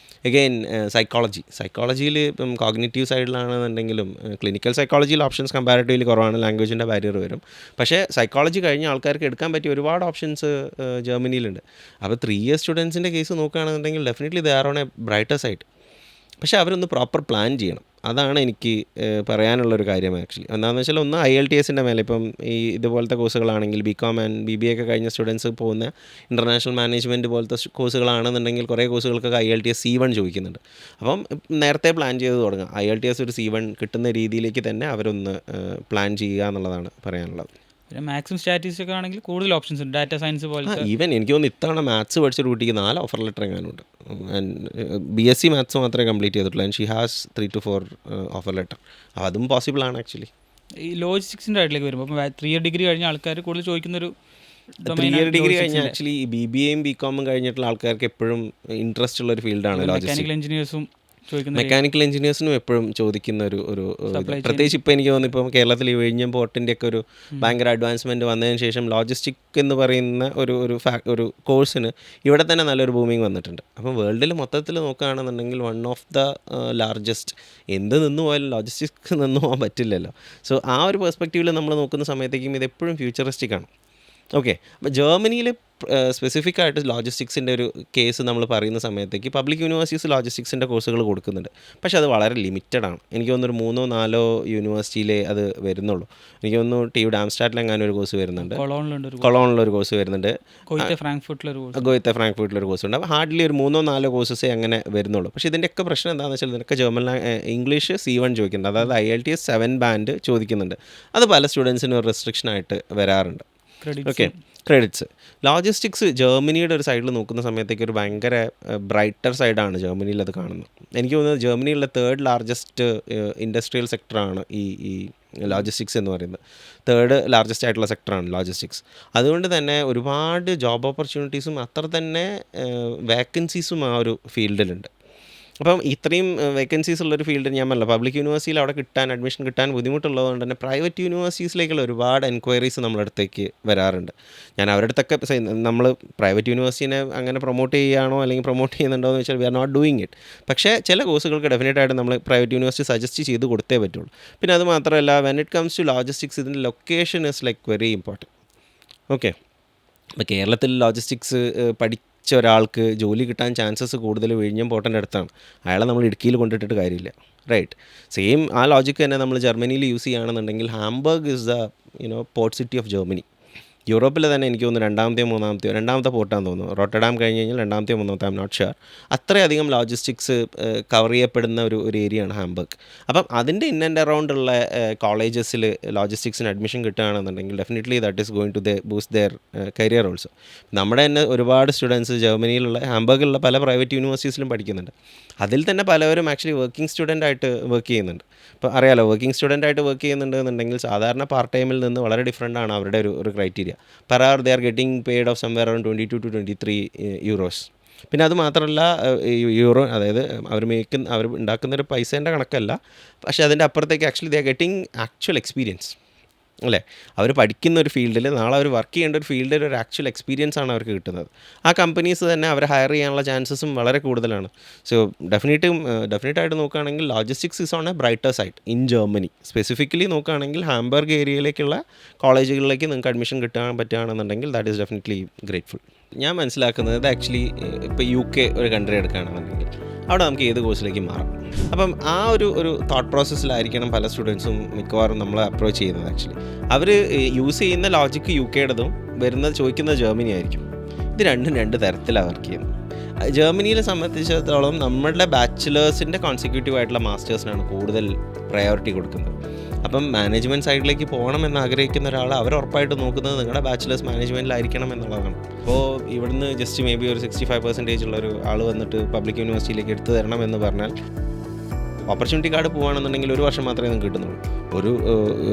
അഗെയിൻ സൈക്കോളജിയിൽ ഇപ്പം കോഗ്നിറ്റീവ് സൈഡിലാണെന്നുണ്ടെങ്കിലും ക്ലിനിക്കൽ സൈക്കോളജിയിൽ ഓപ്ഷൻസ് കമ്പാരിറ്റീവ്ലി കുറവാണ്, ലാംഗ്വേജിൻ്റെ ബാരിയർ വരും. പക്ഷേ സൈക്കോളജി കഴിഞ്ഞ ആൾക്കാർക്ക് എടുക്കാൻ പറ്റിയ ഒരുപാട് ഓപ്ഷൻസ് ജർമ്മനിയിലുണ്ട്. അപ്പോൾ 3 ഇയർ സ്റ്റുഡൻസിൻ്റെ കേസ് നോക്കുകയാണെന്നുണ്ടെങ്കിൽ definitely they are on A brighter side. പക്ഷേ അവരൊന്ന് പ്രോപ്പർ പ്ലാൻ ചെയ്യണം. അതാണ് എനിക്ക് പറയാനുള്ളൊരു കാര്യം ആക്ച്വലി. എന്താണെന്ന് വെച്ചാൽ ഒന്ന് IELTSൻ്റെ മേലെ ഇപ്പം ഈ ഇതുപോലത്തെ കോഴ്സുകളാണെങ്കിൽ BCom ആൻഡ് BBA ഒക്കെ കഴിഞ്ഞ സ്റ്റുഡൻസ് പോകുന്ന ഇൻ്റർനാഷണൽ മാനേജ്മെൻറ്റ് പോലത്തെ കോഴ്സുകളാണെന്നുണ്ടെങ്കിൽ കുറേ കോഴ്സുകൾക്കൊക്കെ IELTS C1 ചോദിക്കുന്നുണ്ട്. അപ്പം നേരത്തെ പ്ലാൻ ചെയ്ത് തുടങ്ങുക. IELTS ഒരു C1 കിട്ടുന്ന രീതിയിലേക്ക് തന്നെ അവരൊന്ന് പ്ലാൻ ചെയ്യുക എന്നുള്ളതാണ് പറയാനുള്ളത്. പിന്നെ മാത്സും സ്റ്റാറ്റിസ്റ്റിക്സ് ആണെങ്കിൽ കൂടുതൽ ഓപ്ഷൻസ് ഉണ്ട്. ഡാറ്റ സയൻസ് പോലെ ഈവൻ എനിക്ക് തോന്നുന്നു ഇത്തവണ മാത്സ് പഠിച്ച കുട്ടിക്ക് 4 ഓഫർ ലെറ്റർ എങ്ങാനുണ്ട്. BSc മാത്സ് മാത്രമേ കംപ്ലീറ്റ് ചെയ്തിട്ടുള്ളൂ. And she has 3 to 4 offer letter. അപ്പോൾ അതും പോസിബിൾ ആണ് ആക്ച്വലി. ഈ ലോജിസ്റ്റിക്സിൻ്റെ ആയിട്ടിലേക്ക് വരുമ്പോൾ അപ്പോൾ 3 ഇയർ ഡിഗ്രി കഴിഞ്ഞ ആൾക്കാർ കൂടുതൽ ചോദിക്കുന്നൊരു 3 ഇയർ ഡിഗ്രി കഴിഞ്ഞ ആക്ച്വലി BBAയും BComഉം കഴിഞ്ഞിട്ടുള്ള ആൾക്കാർക്ക് എപ്പോഴും ഇൻട്രസ്റ്റ് ഉള്ള ഒരു ഫീൽഡാണ് ലോജിസ്റ്റിക്സ്. മെക്കാനിക്കൽ എഞ്ചിനീയേഴ്സിനും എപ്പോഴും ചോദിക്കുന്ന ഒരു പ്രത്യേകിച്ച് ഇപ്പോൾ എനിക്ക് തോന്നുന്നു ഇപ്പം കേരളത്തിൽ വിഴിഞ്ഞം പോർട്ടിൻ്റെ ഒക്കെ ഒരു ഭയങ്കര അഡ്വാൻസ്മെൻറ്റ് വന്നതിന് ശേഷം ലോജിസ്റ്റിക് എന്ന് പറയുന്ന ഒരു കോഴ്സിന് ഇവിടെ തന്നെ നല്ലൊരു ബൂമിങ് വന്നിട്ടുണ്ട്. അപ്പം വേൾഡിൽ മൊത്തത്തിൽ നോക്കുകയാണെന്നുണ്ടെങ്കിൽ വൺ ഓഫ് ദ ലാർജസ്റ്റ്, എന്ത് നിന്ന് പോയാലും ലോജിസ്റ്റിക്സ് നിന്ന് പോകാൻ പറ്റില്ലല്ലോ. സോ ആ ഒരു പെർസ്പെക്റ്റീവിൽ നമ്മൾ നോക്കുന്ന സമയത്തേക്കും ഇത് എപ്പോഴും ഫ്യൂച്ചറിസ്റ്റിക് ആണ്. ഓക്കെ, അപ്പോൾ ജർമ്മനിയിൽ സ്പെസിഫിക് ആയിട്ട് ലോജിസ്റ്റിക്സിൻ്റെ ഒരു കേസ് നമ്മൾ പറയുന്ന സമയത്തേക്ക് പബ്ലിക് യൂണിവേഴ്സിറ്റീസ് ലോജിസ്റ്റിക്സിൻ്റെ കോഴ്സുകൾ കൊടുക്കുന്നുണ്ട്. പക്ഷേ അത് വളരെ ലിമിറ്റഡ് ആണ്. എനിക്ക് തോന്നുന്നു 3-4 യൂണിവേഴ്സിറ്റിയിലേ അത് വരുന്നുള്ളൂ. എനിക്ക് തോന്നുന്നു TU ഡാംസ്റ്റാറ്റിലെങ്ങാനും ഒരു കോഴ്സ് വരുന്നുണ്ട്, കൊളോണിലൊരു കോഴ്സ് വരുന്നുണ്ട്, ഗോയിത്തെ ഫ്രാങ്ക്ഫർട്ടിലൊരു കോഴ്സ് ഉണ്ട്. അപ്പോൾ ഹാർഡ്ലി ഒരു 3-4 കോഴ്സസേ അങ്ങനെ വരുന്നുള്ളൂ. പക്ഷേ ഇതിൻ്റെയൊക്കെ പ്രശ്നം എന്താണെന്ന് വെച്ചാൽ ഇതിനൊക്കെ ഇംഗ്ലീഷ് C1 ചോദിക്കുന്നുണ്ട്, അതായത് IELTS 7 ബാൻഡ് ചോദിക്കുന്നുണ്ട്. അത് പല സ്റ്റുഡൻസിനും ഒരു റെസ്ട്രിക്ഷനായിട്ട് വരാറുണ്ട്. ഓക്കെ, ക്രെഡിറ്റ്സ് ലോജിസ്റ്റിക്സ് ജർമ്മനിയുടെ ഒരു സൈഡിൽ നോക്കുന്ന സമയത്തേക്ക് ഒരു ഭയങ്കര ബ്രൈറ്റർ സൈഡാണ് ജർമ്മനിയിൽ അത് കാണുന്നത്. എനിക്ക് തോന്നുന്നത് ജർമ്മനിയിലെ 3rd ലാർജസ്റ്റ് ഇൻഡസ്ട്രിയൽ സെക്ടറാണ് ഈ ലോജിസ്റ്റിക്സ് എന്ന് പറയുന്നത്. 3rd ലാർജസ്റ്റ് ആയിട്ടുള്ള സെക്ടറാണ് ലോജിസ്റ്റിക്സ്. അതുകൊണ്ട് തന്നെ ഒരുപാട് ജോബ് ഓപ്പർച്യൂണിറ്റീസും അത്ര തന്നെ വേക്കൻസീസും ആ ഒരു ഫീൽഡിലുണ്ട്. അപ്പം ഇത്രയും വേക്കൻസീസ് ഉള്ളൊരു ഫീൽഡ് ഞാൻ പറഞ്ഞില്ല, പബ്ലിക് യൂണിവേഴ്സിറ്റിയിൽ അവിടെ അഡ്മിഷൻ കിട്ടാൻ ബുദ്ധിമുട്ടുള്ളതുകൊണ്ട് തന്നെ പ്രൈവറ്റ് യൂണിവേഴ്സിറ്റീസിലേക്കുള്ള ഒരുപാട് എൻക്വയറീസ് നമ്മുടെ അടുത്തേക്ക് വരാറുണ്ട്. ഞാൻ അവരുടെ അടുത്തൊക്കെ നമ്മൾ പ്രൈവറ്റ് യൂണിവേഴ്സിറ്റിനെ അങ്ങനെ പ്രൊമോട്ട് ചെയ്യുകയാണോ അല്ലെങ്കിൽ പ്രൊമോട്ട് ചെയ്യുന്നുണ്ടോ എന്ന് വെച്ചാൽ we are not doing it. പക്ഷേ ചില കോഴ്സുകൾക്ക് ഡെഫിനറ്റായിട്ട് നമ്മൾ പ്രൈവറ്റ് യൂണിവേഴ്സിറ്റി സജസ്റ്റ് ചെയ്ത് കൊടുത്തേ പറ്റുള്ളൂ. പിന്നെ അത് മാത്രമല്ല when it comes to logistics ഇതിൻ്റെ location is like very important. Okay, അപ്പോൾ കേരളത്തിൽ ലോജിസ്റ്റിക്സ് ഒരാൾക്ക് ജോലി കിട്ടാൻ ചാൻസസ് കൂടുതൽ വിഴിഞ്ഞം പോർട്ടിൻ്റെ അടുത്താണ്. അയാളെ നമ്മൾ ഇടുക്കിയിൽ കൊണ്ടിട്ടിട്ട് കാര്യമില്ല, റൈറ്റ്? സെയിം ആ ലോജിക്ക് തന്നെ നമ്മൾ ജർമ്മനിയിൽ യൂസ് ചെയ്യുകയാണെന്നുണ്ടെങ്കിൽ Hamburg is the port city of Germany. യൂറോപ്പിൽ തന്നെ എനിക്ക് തോന്നുന്നു രണ്ടാമത്തെ പോർട്ടാണെന്ന് തോന്നുന്നു. റോട്ടർഡാം കഴിഞ്ഞ് കഴിഞ്ഞാൽ 2ാമത്തെയോ 3ാമത്തെ, ഐ എം നോട്ട് ഷുവർ. അത്രയധികം ലോജിസ്റ്റിക്സ് കവർ ചെയ്യപ്പെടുന്ന ഒരു ഏരിയയാണ് ഹാംബർഗ്. അപ്പം അതിൻ്റെ ഇൻ ആൻഡ് അറൗണ്ട് ഉള്ള കോളേജസിൽ ലോജിസ്റ്റിക്സിന് അഡ്മിഷൻ കിട്ടുകയാണെന്നുണ്ടെങ്കിൽ definitely that is going to boost their career also. നമ്മുടെ തന്നെ ഒരുപാട് സ്റ്റുഡൻസ് ജർമ്മനിയിലുള്ള ഹാംബർഗിലുള്ള പല പ്രൈവറ്റ് യൂണിവേഴ്സിറ്റീസിലും പഠിക്കുന്നുണ്ട്. അതിൽ തന്നെ പലവരും ആക്ച്വലി വർക്കിംഗ് സ്റ്റുഡൻ്റായിട്ട് വർക്ക് ചെയ്യുന്നുണ്ട്. ഇപ്പോൾ അറിയാലോ, വർക്കിംഗ് സ്റ്റുഡൻ്റായിട്ട് വർക്ക് ചെയ്യുന്നുണ്ടെന്നുണ്ടെങ്കിൽ സാധാരണ പാർട്ട് ടൈമിൽ നിന്ന് വളരെ ഡിഫറൻ്റ് ആണ് അവരുടെ ഒരു criteria. Per hour they are getting paid of somewhere around 22 to 23 euros. പിന്നെ അത് മാത്രമല്ല യൂറോ, അതായത് അവർ ഉണ്ടാക്കുന്നൊരു പൈസേൻ്റെ കണക്കല്ല, പക്ഷേ അതിൻ്റെ അപ്പുറത്തേക്ക് actually they are getting actual experience അല്ലേ. അവർ പഠിക്കുന്ന ഒരു ഫീൽഡിൽ നാളെ അവർ വർക്ക് ചെയ്യേണ്ട ഒരു ഫീൽഡിൽ ഒരു ആക്ച്വൽ എക്സ്പീരിയൻസ് ആണ് അവർക്ക് കിട്ടുന്നത്. ആ കമ്പനീസ് തന്നെ അവരെ ഹയർ ചെയ്യാനുള്ള ചാൻസസും വളരെ കൂടുതലാണ്. സോ ഡെഫിനറ്റായിട്ട് നോക്കുകയാണെങ്കിൽ logistics is on A brighter side in Germany. Specifically നോക്കുകയാണെങ്കിൽ ഹാംബർഗ് ഏരിയയിലേക്കുള്ള കോളേജുകളിലേക്ക് നിങ്ങൾക്ക് അഡ്മിഷൻ കിട്ടാൻ പറ്റുകയാണെന്നുണ്ടെങ്കിൽ ദാറ്റ് ഈസ് ഡെഫിനറ്റ്ലി ഗ്രേറ്റ്ഫുൾ. ഞാൻ മനസ്സിലാക്കുന്നത് ആക്ച്വലി ഇപ്പോൾ UK ഒരു കൺട്രി എടുക്കുകയാണെന്നുണ്ടെങ്കിൽ അവിടെ നമുക്ക് ഏത് കോഴ്സിലേക്ക് മാറാം. അപ്പം ആ ഒരു തോട്ട് പ്രോസസ്സിലായിരിക്കണം പല സ്റ്റുഡൻസും മിക്കവാറും നമ്മളെ അപ്രോച്ച് ചെയ്യുന്നത്. ആക്ച്വലി അവർ യൂസ് ചെയ്യുന്ന ലോജിക്ക് UKയുടേതും ചോദിക്കുന്നത് ജർമ്മനി ആയിരിക്കും. ഇത് രണ്ടും 2 തരത്തിലാണ് വർക്ക് ചെയ്യുന്നത്. ജർമ്മനിയെ സംബന്ധിച്ചിടത്തോളം നമ്മളുടെ ബാച്ചിലേഴ്സിൻ്റെ കോൺസിക്യൂട്ടീവ് ആയിട്ടുള്ള മാസ്റ്റേഴ്സിനാണ് കൂടുതൽ പ്രയോറിറ്റി കൊടുക്കുന്നത്. അപ്പം മാനേജ്മെൻറ്റ് സൈഡിലേക്ക് പോകണമെന്ന് ആഗ്രഹിക്കുന്ന ഒരാൾ അവർ ഉറപ്പായിട്ട് നോക്കുന്നത് നിങ്ങളുടെ ബാച്ചിലേഴ്സ് മാനേജ്മെൻറ്റിലായിരിക്കണം എന്നുള്ളതാണ്. അപ്പോൾ ഇവിടുന്ന് ജസ്റ്റ് മേ ബി ഒരു 65% ഉള്ളൊരു ആൾ വന്നിട്ട് പബ്ലിക് യൂണിവേഴ്സിറ്റിയിലേക്ക് എടുത്തു തരണം എന്ന് പറഞ്ഞാൽ ഓപ്പർച്യൂണിറ്റി കാർഡ് പോകുകയാണെന്നുണ്ടെങ്കിൽ 1 വർഷം മാത്രമേ നിങ്ങൾക്ക് കിട്ടുന്നുള്ളൂ.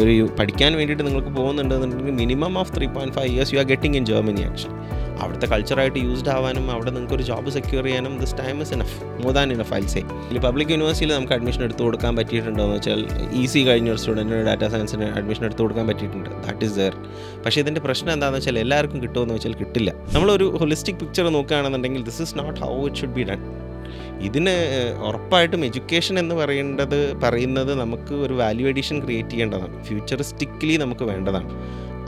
ഒരു പഠിക്കാൻ വേണ്ടിയിട്ട് നിങ്ങൾക്ക് പോകുന്നുണ്ടെന്നുണ്ടെങ്കിൽ minimum of 3.5 years you are getting in Germany. Actually അവിടുത്തെ കൾച്ചറായിട്ട് യൂസ്ഡ് ആവാനും അവിടെ നിങ്ങൾക്ക് ഒരു ജോബ് സെക്യൂർ ചെയ്യാനും this time is enough, more than enough I'll say. ഇതിൽ പബ്ലിക് യൂണിവേഴ്സിറ്റിയിൽ നമുക്ക് അഡ്മിഷൻ എടുത്ത് കൊടുക്കാൻ പറ്റിയിട്ടുണ്ടോ എന്ന് വെച്ചാൽ ഈസി കഴിഞ്ഞ ഒരു സ്റ്റുഡൻറ്റിന് ഡാറ്റാ സയൻസിന് അഡ്മിഷൻ എടുത്ത് കൊടുക്കാൻ പറ്റിയിട്ടുണ്ട്. That is there. പക്ഷേ ഇതിൻ്റെ പ്രശ്നം എന്താണെന്ന് വെച്ചാൽ എല്ലാവർക്കും കിട്ടുമെന്ന് വെച്ചാൽ കിട്ടില്ല. നമ്മളൊരു ഹോളിസ്റ്റിക് പിക്ചർ നോക്കുകയാണെന്നുണ്ടെങ്കിൽ this is not how it should be done. ഇതിന് ഉറപ്പായിട്ടും എഡ്യൂക്കേഷൻ എന്ന് പറയുന്നത് നമുക്ക് ഒരു വാല്യൂ അഡീഷൻ ക്രിയേറ്റ് ചെയ്യേണ്ടതാണ്, ഫ്യൂച്ചറിസ്റ്റിക്കലി നമുക്ക് വേണ്ടതാണ്.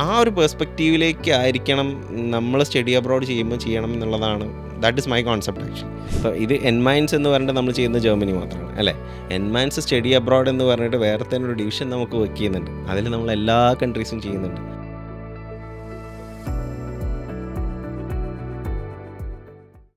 ആ ഒരു പെർസ്പെക്റ്റീവിലേക്ക് ആയിരിക്കണം നമ്മൾ സ്റ്റഡി അബ്രോഡ് ചെയ്യുമ്പോൾ ചെയ്യണം എന്നുള്ളതാണ്. That is my concept actually. അപ്പോൾ ഇത് എൻമൈൻസ് എന്ന് പറഞ്ഞിട്ട് നമ്മൾ ചെയ്യുന്നത് ജർമ്മനി മാത്രമാണ് അല്ലേ. എൻമൈൻസ് സ്റ്റഡി അബ്രോഡ് എന്ന് പറഞ്ഞിട്ട് വേറെ തന്നെ ഒരു ഡിവിഷൻ നമുക്ക് വർക്ക് ചെയ്യുന്നുണ്ട്. അതിൽ നമ്മൾ എല്ലാ കൺട്രീസും ചെയ്യുന്നുണ്ട്.